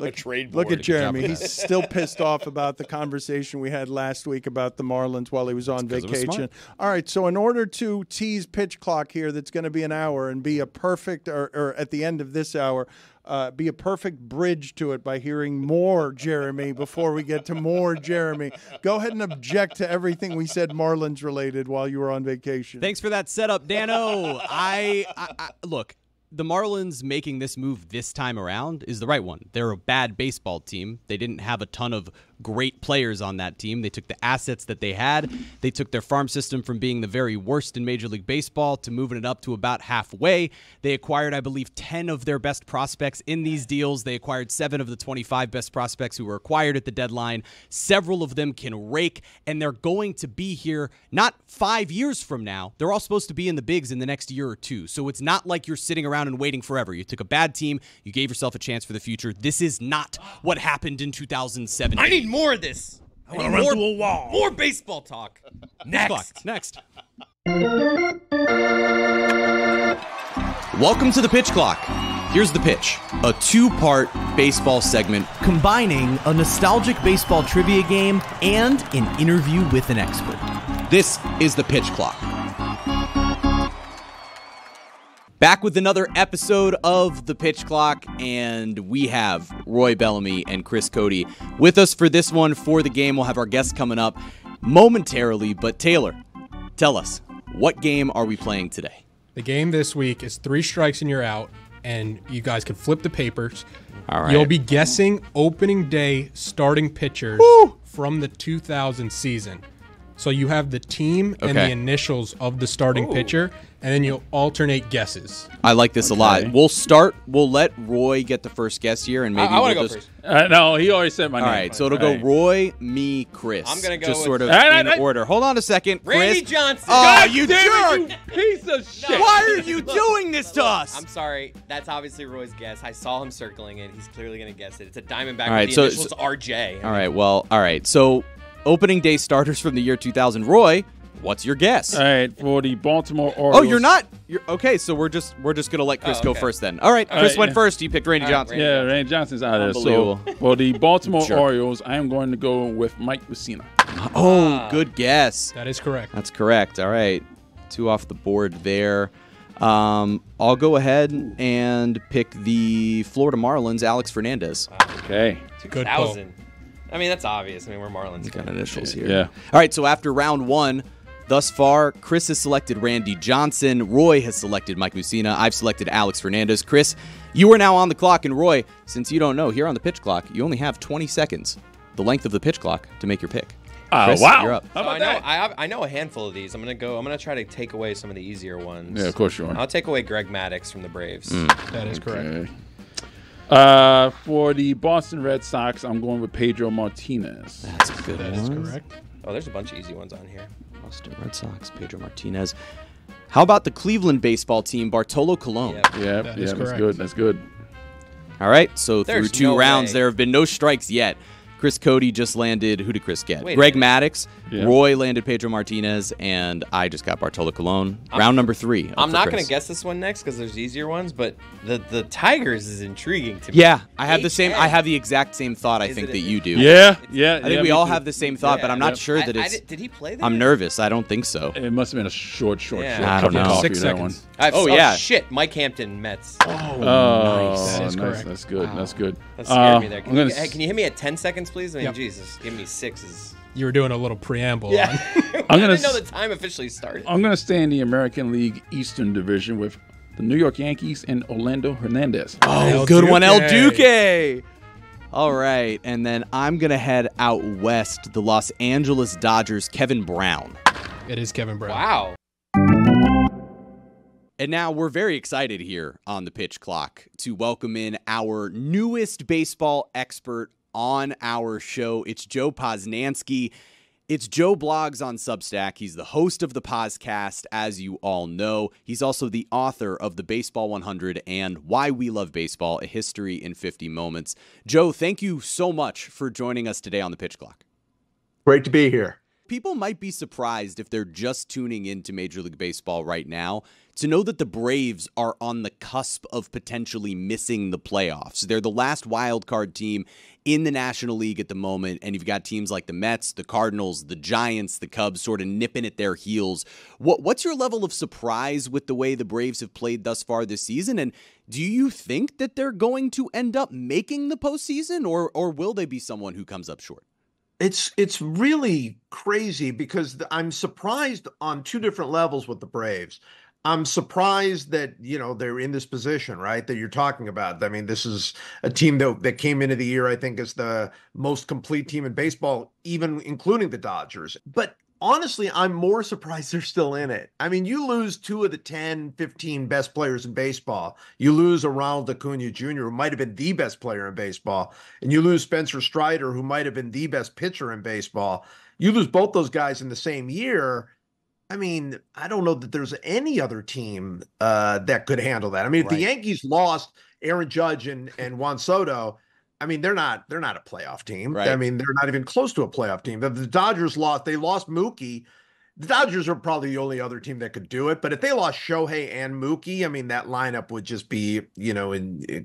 Look at Jeremy. He's still pissed off about the conversation we had last week about the Marlins while he was on vacation. All right, so in order to tease pitch clock here that's going to be an hour and be a perfect, or at the end of this hour, be a perfect bridge to it by hearing more Jeremy before we get to more Jeremy. Go ahead and object to everything we said Marlins related while you were on vacation. Thanks for that setup, Dano. I look, the Marlins making this move this time around is the right one. They're a bad baseball team. They didn't have a ton of great players on that team. They took the assets that they had. They took their farm system from being the very worst in Major League Baseball to moving it up to about halfway. They acquired, I believe, 10 of their best prospects in these deals. They acquired 7 of the 25 best prospects who were acquired at the deadline. Several of them can rake, and they're going to be here not 5 years from now. They're all supposed to be in the bigs in the next year or two. So it's not like you're sitting around and waiting forever. You took a bad team. You gave yourself a chance for the future. This is not what happened in 2007. I need more of this. I want to run through a wall. More baseball talk. Next. Welcome to the Pitch Clock. Here's the pitch. A 2-part baseball segment combining a nostalgic baseball trivia game and an interview with an expert. This is the Pitch Clock. Back with another episode of the Pitch Clock, and we have Roy Bellamy and Chris Cote with us for this one for the game. We'll have our guests coming up momentarily, but Taylor, tell us, what game are we playing today? The game this week is 3 strikes and you're out, and you guys can flip the papers. All right. You'll be guessing opening day starting pitchers from the 2000 season. So you have the team and the initials of the starting pitcher, and then you'll alternate guesses. I like this a lot. We'll let Roy get the first guess here, and maybe I want to go first. No, he already said my name. All right, so it'll go Roy, me, Chris. I'm going to go just with sort of in order. Hold on a second, Randy Chris. Johnson. Oh, you jerk! You piece of shit. Why are you doing this to us? I'm sorry. That's obviously Roy's guess. I saw him circling it. He's clearly going to guess it. It's a Diamondback with the initials RJ. All right. So opening day starters from the year 2000. Roy, what's your guess? All right, for the Baltimore Orioles. Oh, you're not. Okay, so we're just gonna let Chris go first then. All right, Chris went first. You picked Randy Johnson. Randy Johnson's out of there. So for the Baltimore Orioles, I am going to go with Mike Mussina. Oh, good guess. That is correct. That's correct. All right. 2 off the board there. I'll go ahead and pick the Florida Marlins, Alex Fernandez. Okay. 2000. I mean, that's obvious. I mean, we're Marlins. Got initials here. Yeah. All right, so after round 1, thus far, Chris has selected Randy Johnson. Roy has selected Mike Mussina. I've selected Alex Fernandez. Chris, you are now on the clock. And Roy, since you don't know, here on the pitch clock, you only have 20 seconds, the length of the pitch clock, to make your pick. Chris, wow. You're up. So I know a handful of these. I'm gonna try to take away some of the easier ones. Yeah, of course you are. I'll take away Greg Maddux from the Braves. That is correct. For the Boston Red Sox, I'm going with Pedro Martinez. That's a good one. That is correct. Oh, there's a bunch of easy ones on here. Boston Red Sox, Pedro Martinez. How about the Cleveland baseball team, Bartolo Colon? Yeah, that's good. That's good. All right, so There's through 2 no rounds, way. there have been no strikes yet. Chris Cote just landed. Who did Chris get? Wait a Greg minute. Maddux. Yeah. Roy landed Pedro Martinez, and I just got Bartolo Colon. Round number 3. I'm not going to guess this one next because there's easier ones, but the Tigers is intriguing to me. Yeah, I have the 8-10. same. I have the exact same thought. I think that you do. Yeah. I think we all have the same thought, but I'm not sure that it's. Did he play that? I'm nervous. I don't think so. It must have been a short. I don't cup of know. coffee, 6 that seconds. Yeah. Shit, Mike Hampton, Mets. Oh, That is nice. correct. That's good. That's good. That scared me there. I'm gonna Can you hit me at 10 seconds, please? I mean, Yep. Jesus, give me 6s. You were doing a little preamble. Yeah. on- I didn't know the time officially started. I'm going to stay in the American League Eastern Division with the New York Yankees and Orlando Hernandez. Oh, good one, El Duque. All right, and then I'm going to head out west, the Los Angeles Dodgers, Kevin Brown. It is Kevin Brown. Wow. And now we're very excited here on the pitch clock to welcome in our newest baseball expert on our show. It's Joe Posnanski. It's Joe Blogs on Substack. He's the host of the Poscast, as you all know. He's also the author of the Baseball 100 and Why We Love Baseball, A History in 50 Moments. Joe, thank you so much for joining us today on the pitch clock. Great to be here. People might be surprised if they're just tuning into Major League Baseball right now to know that the Braves are on the cusp of potentially missing the playoffs. They're the last wild card team in the National League at the moment, and you've got teams like the Mets, the Cardinals, the Giants, the Cubs sort of nipping at their heels. What's your level of surprise with the way the Braves have played thus far this season, and do you think that they're going to end up making the postseason, or will they be someone who comes up short? It's really crazy because I'm surprised on 2 different levels with the Braves. I'm surprised that, they're in this position, right, that you're talking about. I mean, this is a team that came into the year, I think, as the most complete team in baseball, even including the Dodgers. But honestly, I'm more surprised they're still in it. I mean, you lose 2 of the 10, 15 best players in baseball. You lose a Ronald Acuna Jr., who might have been the best player in baseball. And you lose Spencer Strider, who might have been the best pitcher in baseball. You lose both those guys in the same year. I mean, I don't know that there's any other team that could handle that. I mean, if the Yankees lost Aaron Judge and Juan Soto, I mean, they're not a playoff team. Right. I mean, they're not even close to a playoff team. The Dodgers lost. They lost Mookie. The Dodgers are probably the only other team that could do it. But if they lost Shohei and Mookie, I mean, that lineup would just be,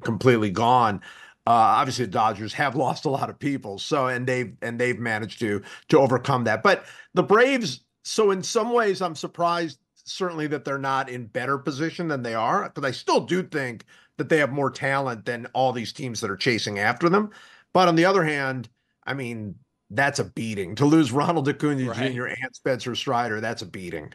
completely gone. Obviously, the Dodgers have lost a lot of people. So, and they've managed to overcome that. But the Braves. So in some ways, I'm surprised, certainly, that they're not in better position than they are, because I still do think that they have more talent than all these teams that are chasing after them. But on the other hand, I mean, that's a beating. To lose Ronald Acuna Jr. and Spencer Strider, that's a beating.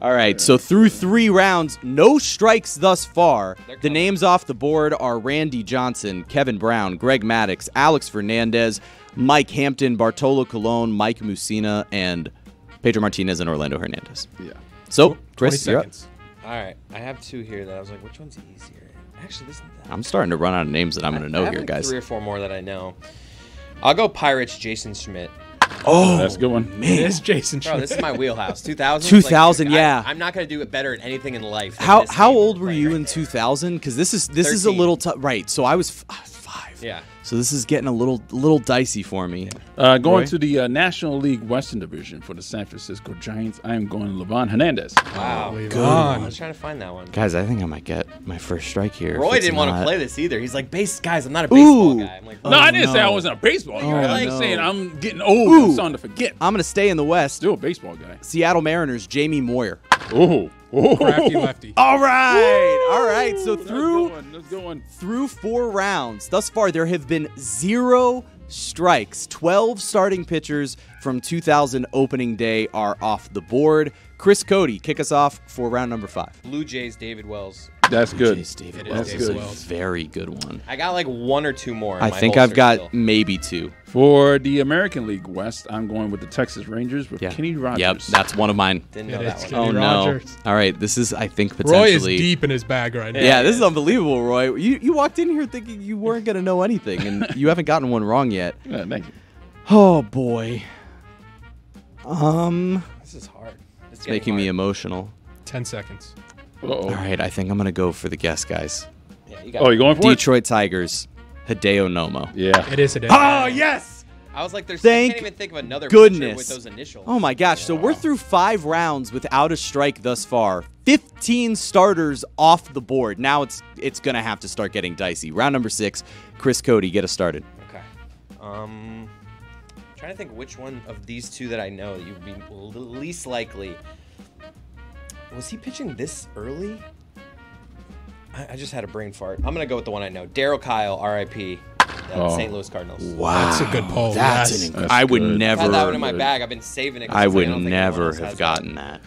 All right, so through 3 rounds, no strikes thus far. The names off the board are Randy Johnson, Kevin Brown, Greg Maddux, Alex Fernandez, Mike Hampton, Bartolo Colon, Mike Mussina, and Pedro Martinez and Orlando Hernandez. Yeah. So, Chris, you're up. All right, I have 2 here that I was like, which one's easier? Actually, this. I'm starting to run out of names that I'm going to know here, guys. 3 or 4 more that I know. I'll go Pirates, Jason Schmidt. Oh, that's a good one. It is Jason Bro, Schmidt. this is my wheelhouse. 2000. 2000, yeah. I'm not gonna do it better at anything in life. How old were you in 2000? Because this is a little tough. Right. So I was 5. Yeah. So this is getting a little dicey for me. Going to the National League Western Division for the San Francisco Giants, I am going Levon Hernandez. Wow. Good. I was trying to find that one. Guys, I think I might get my first strike here. Roy didn't want to play this either. He's like, guys, I'm not a baseball guy. I'm like, no, I didn't say I wasn't a baseball guy. I'm saying I'm getting old and starting to forget. I'm going to stay in the West. Still a baseball guy. Seattle Mariners, Jamie Moyer. Oh. Crafty lefty. All right. So let's go on. Through 4 rounds, thus far there have been 0 strikes. 12 starting pitchers from 2000 opening day are off the board. Chris Cote, kick us off for round number 5. Blue Jays, David Wells. That's good. That's a very good one. I got like 1 or 2 more. I think I've got maybe 2. For the American League West, I'm going with the Texas Rangers with Kenny Rogers. Yep, that's one of mine. Didn't know that one. Oh, no. All right, this is, I think, potentially. Roy is deep in his bag right now. Yeah, this is unbelievable, Roy. You walked in here thinking you weren't going to know anything, and you haven't gotten one wrong yet. Yeah, thank you. Oh, boy. This is hard. It's making me emotional. 10 seconds. All right, I think I'm going to go for the guess, guys. Yeah, you got you going for Detroit Tigers, Hideo Nomo. Yeah. It is Hideo. Oh, yes! I was like, I Thank can't even think of another goodness. pitcher with those initials. Oh, my gosh. So we're through 5 rounds without a strike thus far. 15 starters off the board. Now it's going to have to start getting dicey. Round number 6, Chris Cote, get us started. Okay. Trying to think which one of these 2 that I know that you'd be least likely. Was he pitching this early? I just had a brain fart. I'm going to go with the one I know. Daryl Kyle, R.I.P. St. Louis Cardinals. Wow. That's a good poll. That's I would never. I had that one in my bag. I've been saving it. I would never have gotten that.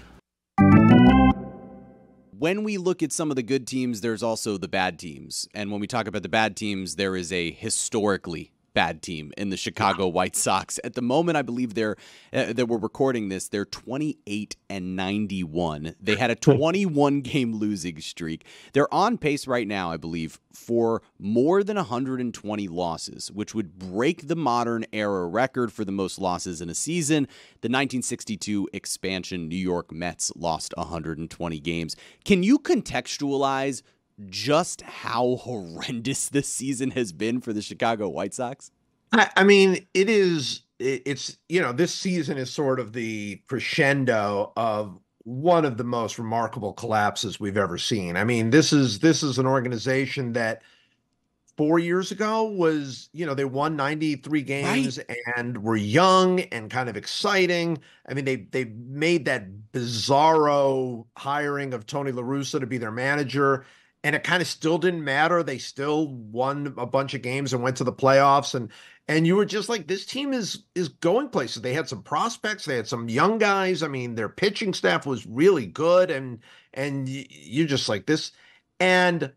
When we look at some of the good teams, there's also the bad teams. And when we talk about the bad teams, there is a historically bad team in the Chicago White Sox. At the moment, I believe that we're recording this, they're 28-91. They had a 21-game losing streak. They're on pace right now, I believe, for more than 120 losses, which would break the modern era record for the most losses in a season. The 1962 expansion New York Mets lost 120 games. Can you contextualize just how horrendous this season has been for the Chicago White Sox? I mean, it's, this season is sort of the crescendo of one of the most remarkable collapses we've ever seen. I mean, this is an organization that 4 years ago was, they won 93 games and were young and kind of exciting. I mean, they made that bizarro hiring of Tony La Russa to be their manager. And it kind of still didn't matter. They still won a bunch of games and went to the playoffs. And you were just like, this team is going places. They had some prospects. They had some young guys. I mean, their pitching staff was really good. And you're just like this. And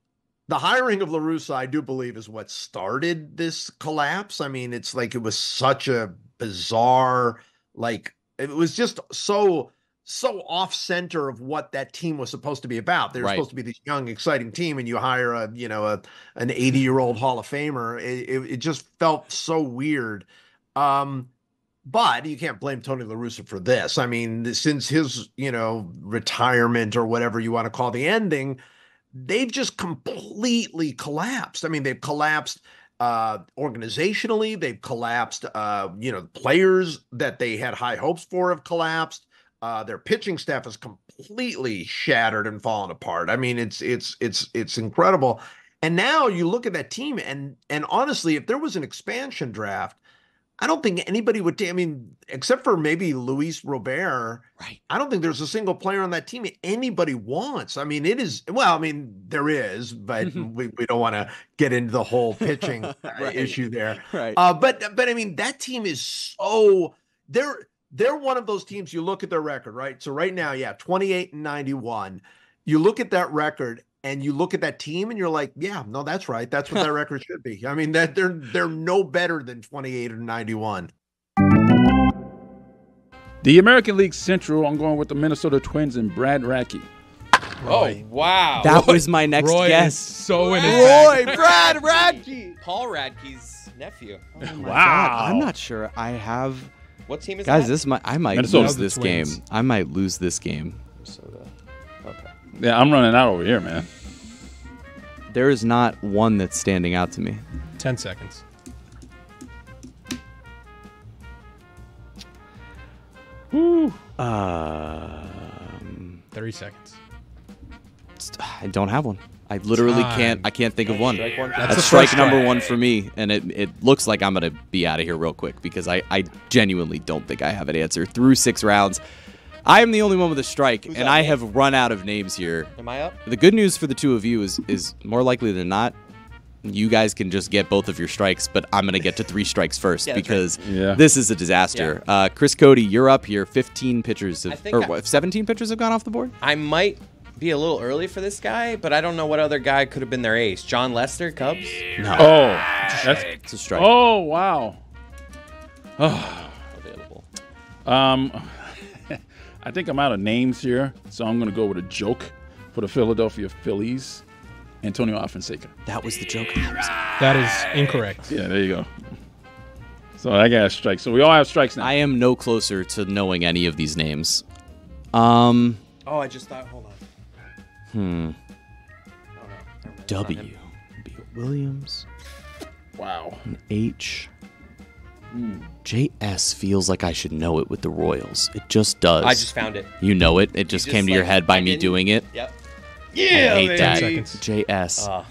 the hiring of La Russa, I do believe, is what started this collapse. I mean, it's like it was such a bizarre, it was just so off center of what that team was supposed to be about. They were supposed to be this young, exciting team, and you hire an 80-year-old Hall of Famer. It just felt so weird. But you can't blame Tony La Russa for this. I mean, since his, retirement or whatever you want to call the ending, they've just completely collapsed. I mean, they've collapsed organizationally. They've collapsed, players that they had high hopes for have collapsed. Their pitching staff is completely shattered and fallen apart. I mean, it's incredible. And now you look at that team, and honestly, if there was an expansion draft, I don't think anybody would. Except for maybe Luis Robert. Right. I don't think there's a single player on that team anybody wants. I mean, it is. Well, I mean, there is, but we don't want to get into the whole pitching issue there. Right. But I mean, that team is so They're one of those teams. You look at their record, right? So right now, 28-91. You look at that record and you look at that team and you're like, yeah, no, that's right. That's what that record should be. I mean, that they're no better than 28-91. The American League Central, I'm going with the Minnesota Twins and Brad Radke. Roy. Oh, wow. That was my next Roy guess. Is so in his bag. Roy, Brad Radke. Paul Radke's nephew. Oh my God. I'm not sure I have. What team is Guys, that? I might lose this game. I might lose this game. Minnesota. Okay. Yeah, I'm running out over here, man. There is not one that's standing out to me. 10 seconds. 30 seconds. I don't have one. I literally can't. I can't think of one. That's strike number one for me, and it looks like I'm gonna be out of here real quick because I genuinely don't think I have an answer through 6 rounds. I am the only one with a strike, and I have run out of names here. Am I up? The good news for the two of you is more likely than not, you guys can just get both of your strikes, but I'm going to get to 3 strikes first because this is a disaster. Yeah. Chris Cote, you're up here. 15 pitchers, 17 pitchers have gone off the board? I might be a little early for this guy, but I don't know what other guy could have been their ace. John Lester, Cubs? No. Oh, that's a strike. Oh, wow. Oh. Available. I think I'm out of names here, so I'm going to go with a joke for the Philadelphia Phillies. Antonio Fonseca. That was the joke. That is incorrect. Yeah, there you go. So I got a strike. So we all have strikes now. I am no closer to knowing any of these names. Oh, I just thought, hold on. W. B. Williams. Wow. An H. JS feels like I should know it with the Royals. It just does. I just found it. You know it. It just came to your head by me doing it. Yep. Yeah, I hate that. 10 seconds. JS. You want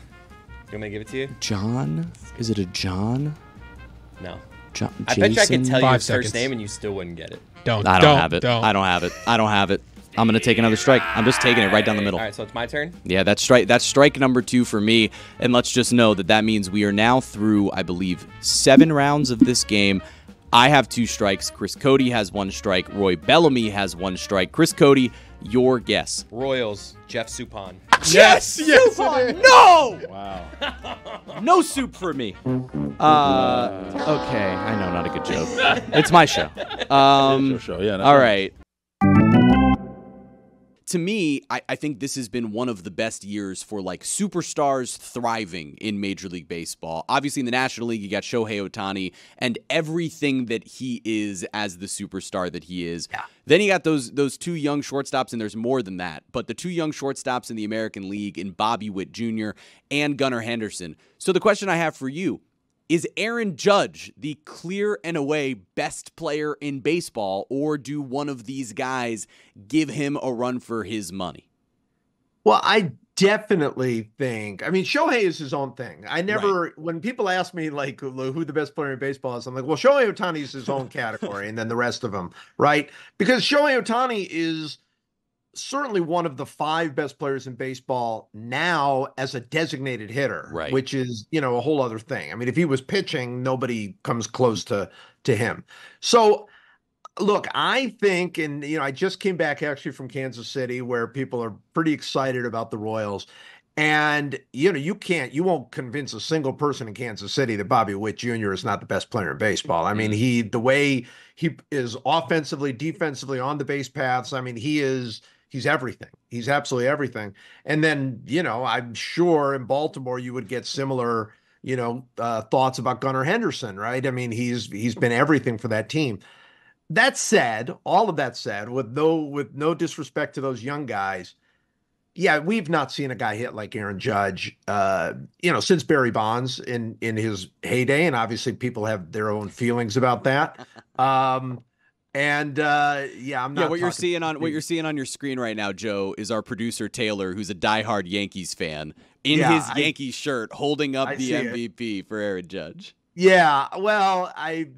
me to give it to you? John? Is it a John? No. John, I bet you I could tell you 5 his seconds. first name and you still wouldn't get it. I don't have it. I don't have it. I don't have it. I'm going to take another strike. I'm just taking it right down the middle. All right, so it's my turn? Yeah, that's strike number 2 for me. And let's just know that means we are now through, I believe, 7 rounds of this game. I have 2 strikes. Chris Cote has 1 strike. Roy Bellamy has 1 strike. Chris Cote, your guess. Royals, Jeff Suppan. Yes, Suppan. No! Wow. No soup for me. Okay, I know, not a good joke. It's my show. Show. Yeah, that's all right. To me, I think this has been one of the best years for like superstars thriving in Major League Baseball. Obviously, in the National League, you got Shohei Ohtani and everything that he is as the superstar that he is. Yeah. Then you got those 2 young shortstops, and there's more than that. But the 2 young shortstops in the American League in Bobby Witt Jr. and Gunnar Henderson. So the question I have for you, is Aaron Judge the clear and away best player in baseball, or do one of these guys give him a run for his money? Well, I definitely think, I mean, Shohei is his own thing. I never, when people ask me like who the best player in baseball is, I'm like, well, Shohei Ohtani is his own category and then the rest of them, right? Because Shohei Ohtani is certainly one of the 5 best players in baseball now as a designated hitter, right? Which is, a whole other thing. I mean, if he was pitching, nobody comes close to him. So look, I think, and I just came back actually from Kansas City where people are pretty excited about the Royals. And, you won't convince a single person in Kansas City that Bobby Witt Jr. is not the best player in baseball. I mean, the way he is offensively, defensively on the base paths, I mean, he's everything. He's absolutely everything. And then, I'm sure in Baltimore you would get similar, thoughts about Gunnar Henderson, right? I mean, he's been everything for that team. That said, all of that said, with no disrespect to those young guys, yeah, we've not seen a guy hit like Aaron Judge, since Barry Bonds in his heyday, and obviously people have their own feelings about that. I'm not. Yeah, what you're seeing on your screen right now, Joe, is our producer Taylor, who's a diehard Yankees fan, in his Yankees shirt, holding up the MVP for Aaron Judge. Yeah, well, I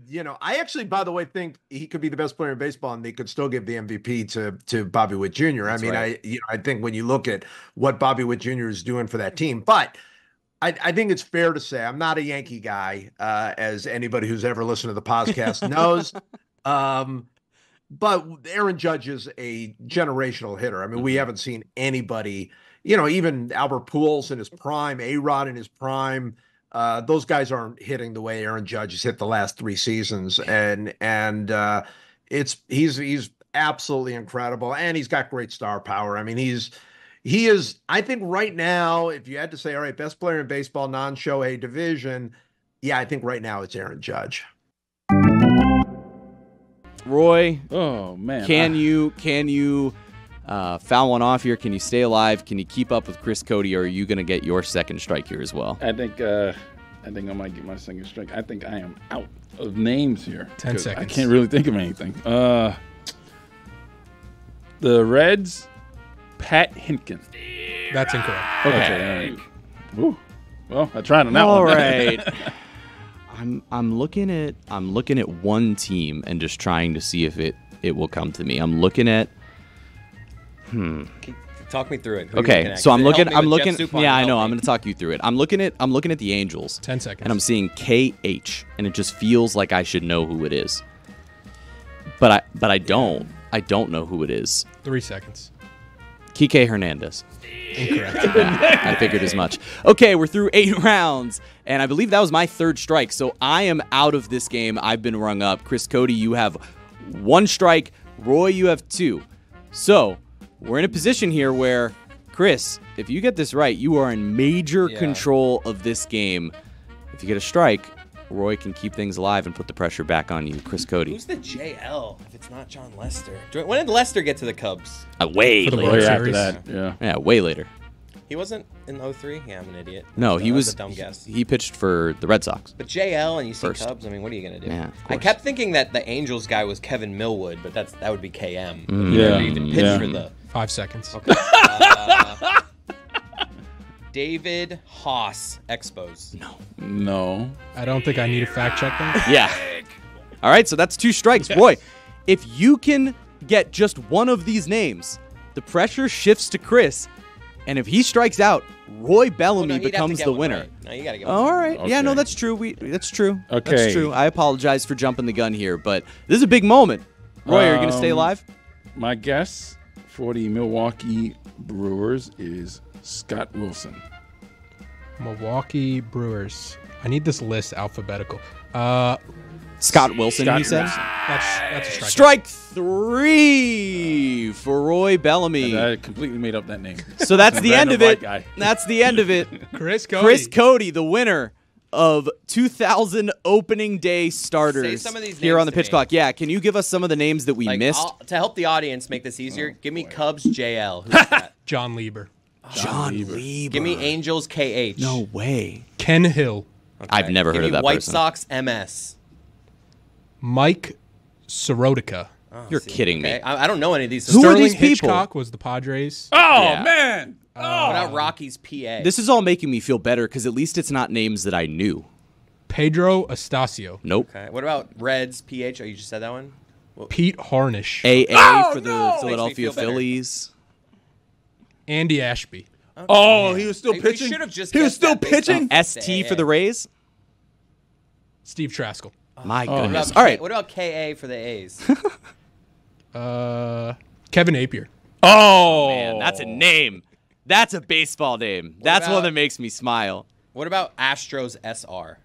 actually, by the way, think he could be the best player in baseball, and they could still give the MVP to Bobby Witt Jr. I mean, right. I think when you look at what Bobby Witt Jr. is doing for that team, but I think it's fair to say I'm not a Yankee guy, as anybody who's ever listened to the podcast knows. But Aaron Judge is a generational hitter. I mean, we haven't seen anybody, even Albert Pujols in his prime, A-Rod in his prime. Those guys aren't hitting the way Aaron Judge has hit the last 3 seasons, and he's absolutely incredible, and he's got great star power. I mean, he is. I think right now, if you had to say, all right, best player in baseball, non-Shohei division, yeah, I think right now it's Aaron Judge. Roy, oh man, can you Foul one off here. Can you stay alive? Can you keep up with Chris Cote, or are you going to get your second strike here as well? I think I might get my second strike. I think I am out of names here. 10 seconds. I can't really think of anything. The Reds, Pat Hinkin. That's incorrect. Okay, all right. Woo. Well, I tried on that All one. right. I'm looking at one team and just trying to see if it will come to me. I'm looking at Talk me through it. Okay, so I'm looking. Yeah, I know. I'm going to talk you through it. I'm looking at the Angels. 10 seconds. And I'm seeing KH, and it just feels like I should know who it is. But I don't. I don't know who it is. 3 seconds. Kike Hernandez. Incorrect. I figured as much. Okay, we're through 8 rounds, and I believe that was my third strike. So I am out of this game. I've been rung up. Chris Cote, you have 1 strike. Roy, you have 2. So we're in a position here where, Chris, if you get this right, you are in major control of this game. If you get a strike, Roy can keep things alive and put the pressure back on you, Chris Cote. Who's the JL if it's not John Lester? When did Lester get to the Cubs? Way later. After that, yeah, way later. He wasn't in 03? Yeah, I'm an idiot. No, That he was a dumb guess. He pitched for the Red Sox. But JL and you see First. Cubs, I mean, what are you going to do? Yeah, of I kept thinking that the Angels guy was Kevin Millwood, but that would be KM. Mm. He Yeah, never even pitched yeah. for the 5 seconds. Okay. David Haas, Expos. No. I don't think I need to fact check that. Yeah. All right, so that's 2 strikes. Roy, if you can get just one of these names, the pressure shifts to Chris, and if he strikes out, Roy Bellamy becomes the winner. Right. No, you got to get All one. right. Yeah, no, that's true. That's true. Okay. That's true. I apologize for jumping the gun here, but this is a big moment. Roy, are you going to stay alive? My guess for the Milwaukee Brewers is Scott Wilson. Milwaukee Brewers. I need this list alphabetical. Scott Wilson, you said? That's a strike. Strike 3 for Roy Bellamy. I completely made up that name. So that's the end of Random it. black guy. That's the end of it. Chris Cote. Chris Cote, the winner of 2000 opening day starters Say some of these here names on the to pitch me. clock. Yeah, can you give us some of the names that we missed? To help the audience make this easier, give me Cubs JL. Who's that? John Lieber. John Lieber. Give me Angels KH. No way. Ken Hill. Okay. I've never Give heard me of that White person. Sox MS. Mike Sorotica. Oh, You're kidding me. I don't know any of these. Who are Sterling these people? Hitchcock was the Padres. Oh, Yeah. man. What about Rockies PA? This is all making me feel better because at least it's not names that I knew. Pedro Astacio. Nope. Okay. What about Reds PH? Oh, you just said that one? Pete Harnish. AA for the Makes me Philadelphia feel better. Phillies. Andy Ashby. Okay. Oh, he was still We pitching? should have just He was guessed still that based pitching? off ST the for the AA. Rays. Steve Traskell. My Oh. goodness. What All about right. What about KA for the A's? Kevin Napier. Oh, Man, that's a name. That's a baseball name. That's one about- that makes me smile. What about Astros SR?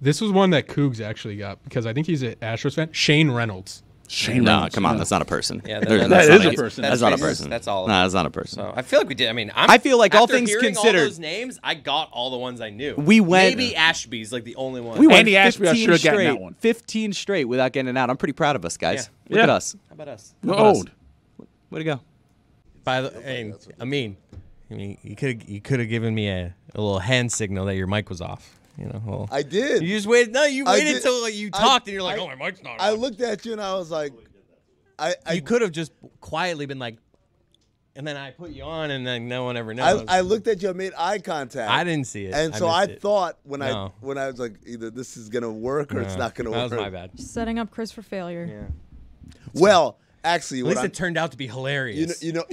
This was one that Cougs actually got because I think he's an Astros fan. Shane Reynolds. Shane No, Reynolds. come on. That's not a person. Yeah, There's- that that's is not a person. That's not a basically- person. That's all. No, that's not a person. So I feel like we did. I mean, I feel like all after things hearing considered- all those names, I got all the ones I knew. We went- Maybe Ashby's like the only one. We went Andy Ashby, I 15 should have gotten straight. that one. 15 straight without getting it out. I'm pretty proud of us, guys. Yeah. Look at Yeah. us. How about us? You're How about us? old. Way to go. By the, Amin, you could have given me a little hand signal that your mic was off. You know, well, I did. you just waited. No, you I waited did. till you talked, and you're like, "Oh, my mic's not." I on." looked at you and I was like, You could have just quietly been like, and then I put you on, and then no one ever knows. I looked at you, I made eye contact. I didn't see it, And so I missed it. thought when No. I was like, either this is gonna work or it's No, not gonna that work. was my bad. Setting up Chris for failure. Yeah. Well, actually, At what least I'm, it turned out to be hilarious. you know,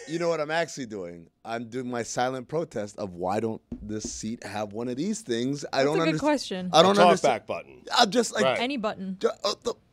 you know what I'm actually doing? I'm doing my silent protest of why don't this seat have one of these things? I That's don't a good understand. question. I don't Talk understand. back button. I'm just like Right. Any button.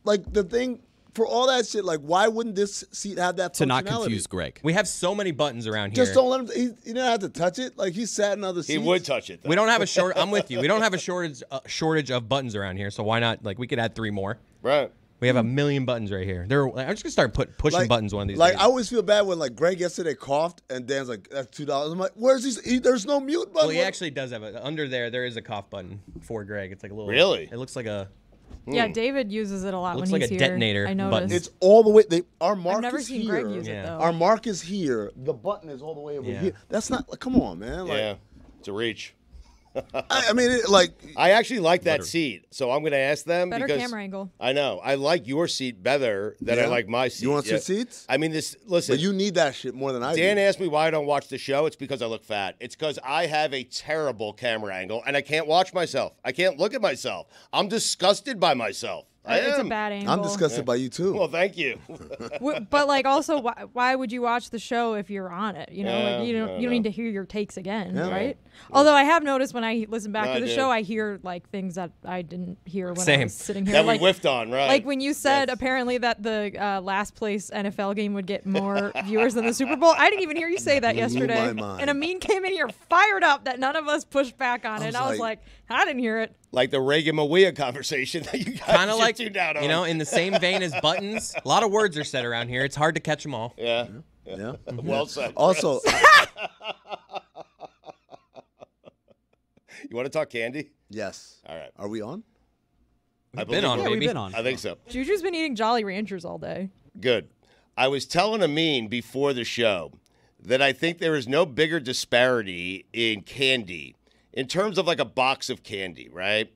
like the thing for all that shit. Like, why wouldn't this seat have that? To not functionality? confuse Greg. We have so many buttons around here. Just don't let him. He didn't have to touch it. Like he sat in other seats. He would touch it, though. We don't have a short. I'm with you. We don't have a shortage of buttons around here. So why not? Like we could add 3 more. Right. We have a million buttons right here. I'm just gonna start pushing buttons one of these Like days. I always feel bad when like Greg yesterday coughed and Dan's like, "That's $2." I'm like, "Where's these? There's no mute button." Well, he actually does have under there. There is a cough button for Greg. It's like a little. Really? It looks like a. Yeah, David uses it a lot Looks when like he's a here. detonator I button. noticed. It's all the way. Our mark I've never is seen here. Greg use it, though. Our mark is here. The button is all the way over Yeah. here. That's not. Come on, man. Like, Yeah, it's a reach. I mean, I actually like that seat, so I'm going to ask them Better because camera angle. I know I like your seat better than I Yeah? like my seat. You want Yeah. some seats? I mean, listen. But you need that shit more than I Dan do. asked me why I don't watch the show. It's because I look fat. It's because I have a terrible camera angle and I can't watch myself. I can't look at myself. I'm disgusted by myself. I It's a am. bad angle. I'm disgusted by you too. Well, thank you. But like, also, why would you watch the show if you're on it? You know, like you don't need to hear your takes again, Yeah. right? Although I have noticed when I listen back No, to the I show, did. I hear like things that I didn't hear when I Same. was sitting here. That like, we whiffed on, right? Like when you said apparently that the last place NFL game would get more viewers than the Super Bowl. I didn't even hear you say that Blew yesterday. my mind. And Amin came in here fired up that none of us pushed back on it. And I was like- like, I didn't hear it. Like the Reagan Mawia conversation that you guys Kind of like, tuned out on. you know, in the same vein as buttons. A lot of words are said around here. It's hard to catch them all. Yeah. Yeah. Well said. Also, You want to talk candy? yes. All right. Are we on? We've been on, Yeah, baby. we've been on. I think so. Juju's been eating Jolly Ranchers all day. Good. I was telling Amin before the show that I think there is no bigger disparity in candy in terms of like a box of candy, right?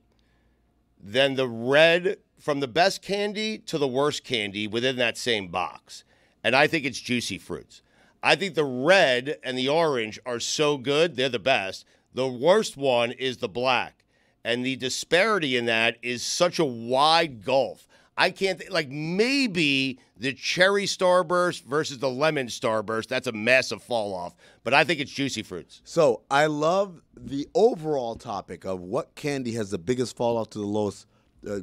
Than the red from the best candy to the worst candy within that same box. And I think it's Juicy Fruits. I think the red and the orange are so good, they're the best. The worst one is the black. And the disparity in that is such a wide gulf. I can't, like maybe the cherry Starburst versus the lemon Starburst, that's a massive fall off. But I think it's Juicy Fruits. So I love the overall topic of what candy has the biggest fall off to the lowest,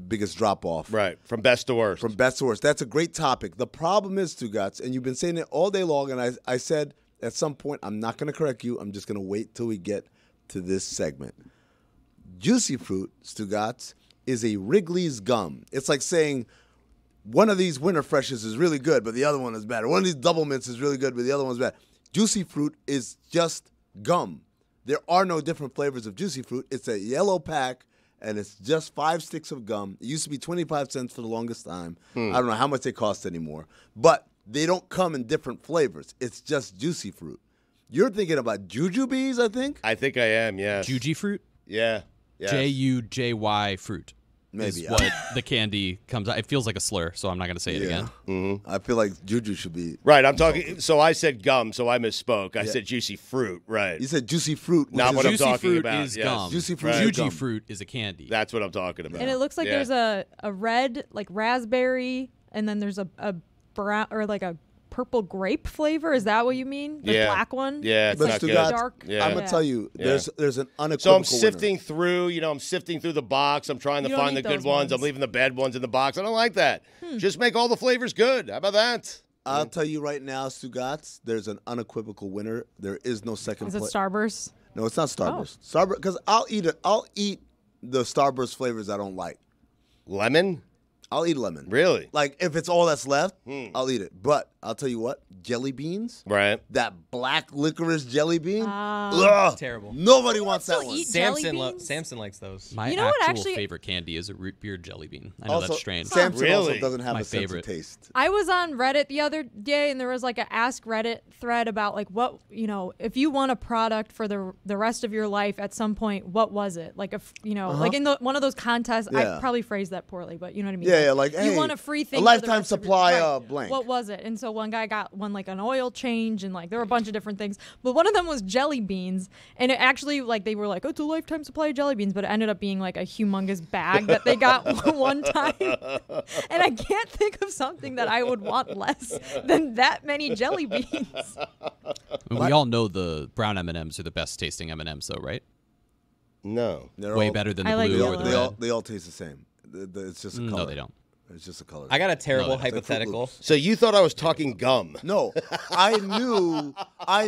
biggest drop off. Right, from best to worst. From best to worst. That's a great topic. The problem is, Stugotz, and you've been saying it all day long, and I said at some point, I'm not going to correct you. I'm just going to wait till we get to this segment. Juicy Fruit, Stugotz, is a Wrigley's gum. It's like saying one of these Winter Freshes is really good, but the other one is bad. Or one of these Double Mints is really good, but the other one's bad. Juicy Fruit is just gum. There are no different flavors of Juicy Fruit. It's a yellow pack, and it's just 5 sticks of gum. It used to be 25 cents for the longest time. I don't know how much they cost anymore. But they don't come in different flavors. It's just Juicy Fruit. You're thinking about Jujubes, I think? I think I am, yes. Juji fruit? Yeah. Yes. Jujy fruit. Maybe. Is what the candy comes out. It feels like a slur, so I'm not going to say it again. Mm-hmm. I feel like Juju should be. Right, I'm talking. So I said gum, so I misspoke. I said Juicy Fruit, right. You said Juicy Fruit. Not what I'm Juicy talking fruit about. is yes. gum. Juicy Fruit Right. is Juji gum. fruit is a candy. That's what I'm talking about. And it looks like Yeah. there's a red, like raspberry, and then there's a brown or like a purple grape flavor. Is that what you mean? The black one? Yeah, it's But not good. Stugotz, Dark. Yeah. I'm going to tell you, Yeah. there's an unequivocal So I'm winner. sifting through, I'm sifting through the box. I'm trying to You don't find the eat good those ones. I'm ones. leaving the bad ones in the box. I don't like that. Just make all the flavors good. How about that? I'll tell you right now, Stugotz, there's an unequivocal winner. There is no second Is it place. Starburst? No, it's not Starburst. Starburst, because I'll eat the Starburst flavors I don't like. Lemon? I'll eat lemon. Really? Like, if it's all that's left, I'll eat it. But I'll tell you what, jelly beans, Right. that black licorice jelly bean, Ah. Terrible. nobody wants that still one. eat jelly Samson, beans? Samson likes those. My You know what, actual actually- favorite candy is a root beer jelly bean. I know Also, that's strange. Samson also Really? doesn't have My a sense favorite. of taste. I was on Reddit the other day, and there was like a Ask Reddit thread about like what if you want a product for the rest of your life at some point, what was it? Like if like in one of those contests, Yeah. I probably phrased that poorly, but you know what I mean. Yeah, like, you hey, want a free thing, a for the lifetime rest of your- supply right. of blank. What was it? And so one guy got one like an oil change, and like there were a bunch of different things, but one of them was jelly beans, and it actually like they were like, oh, it's a lifetime supply of jelly beans, but it ended up being like a humongous bag that they got one time, and I can't think of something that I would want less than that many jelly beans. We all know the brown M&Ms are the best tasting M&Ms, though, right? No. They're Way all- better than the I like blue or yellow. the red. They all taste the same. It's just a color. No, they don't. It's just a color. I got a terrible No, it's like Fruit hypothetical. Loops. So you thought I was talking gum. No, I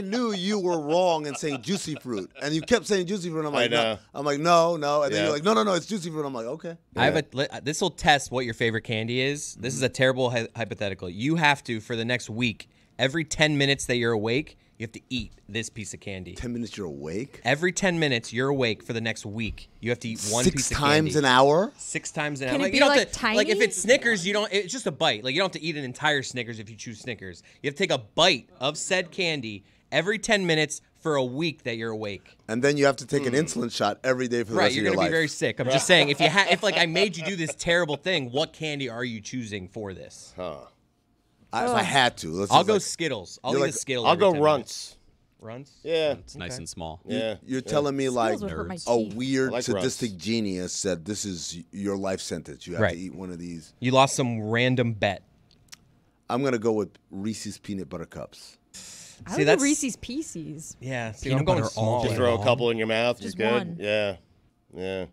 knew you were wrong in saying juicy fruit, and you kept saying juicy fruit. And I'm like, I know. no. I'm like, no, and then Yeah. you're like, no, it's juicy fruit. I'm like, okay. I have this will test what your favorite candy is. This is a terrible hypothetical. You have to, for the next week, every 10 minutes that you're awake, You have to eat this piece of candy. 10 minutes you're awake? Every 10 minutes you're awake for the next week. You have to eat one piece of candy. 6 times an hour? 6 times an hour. Can it be you don't like have to, tiny? Like if it's Snickers, it's just a bite. Like you don't have to eat an entire Snickers if you choose Snickers. You have to take a bite of said candy every 10 minutes for a week that you're awake. And then you have to take an insulin shot every day for the rest of your life. Right, you're going to be very sick. I'm just saying, if like I made you do this terrible thing, what candy are you choosing for this? If I had to. I'll go Skittles. I'll eat a Skittle. I'll go every 10 Runts. Runts? Yeah. It's nice and small. Yeah. You're telling me like would hurt my a teeth. weird like sadistic genius said this is your life sentence. You have Right. to eat one of these. You lost some random bet. I'm going to go with Reese's Peanut Butter Cups. I would do Reese's Pieces. Yeah, see, Peanut I'm going butter all small. day Throw a long. couple in your mouth. Just you're good. one. Yeah. Yeah.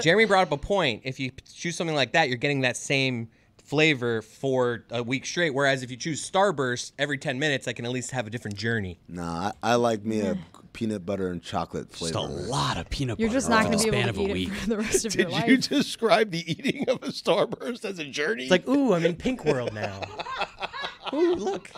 Jeremy brought up a point. If you choose something like that, you're getting that same flavor for a week straight. Whereas if you choose Starburst every 10 minutes, I can at least have a different journey. Nah, I like me a peanut butter and chocolate flavor. Just a lot of peanut butter. You're just not in going the to be span able of to a eat week. it for the rest of your Did life. you describe the eating of a Starburst as a journey? It's like, ooh, I'm in Pink World now. Ooh, look.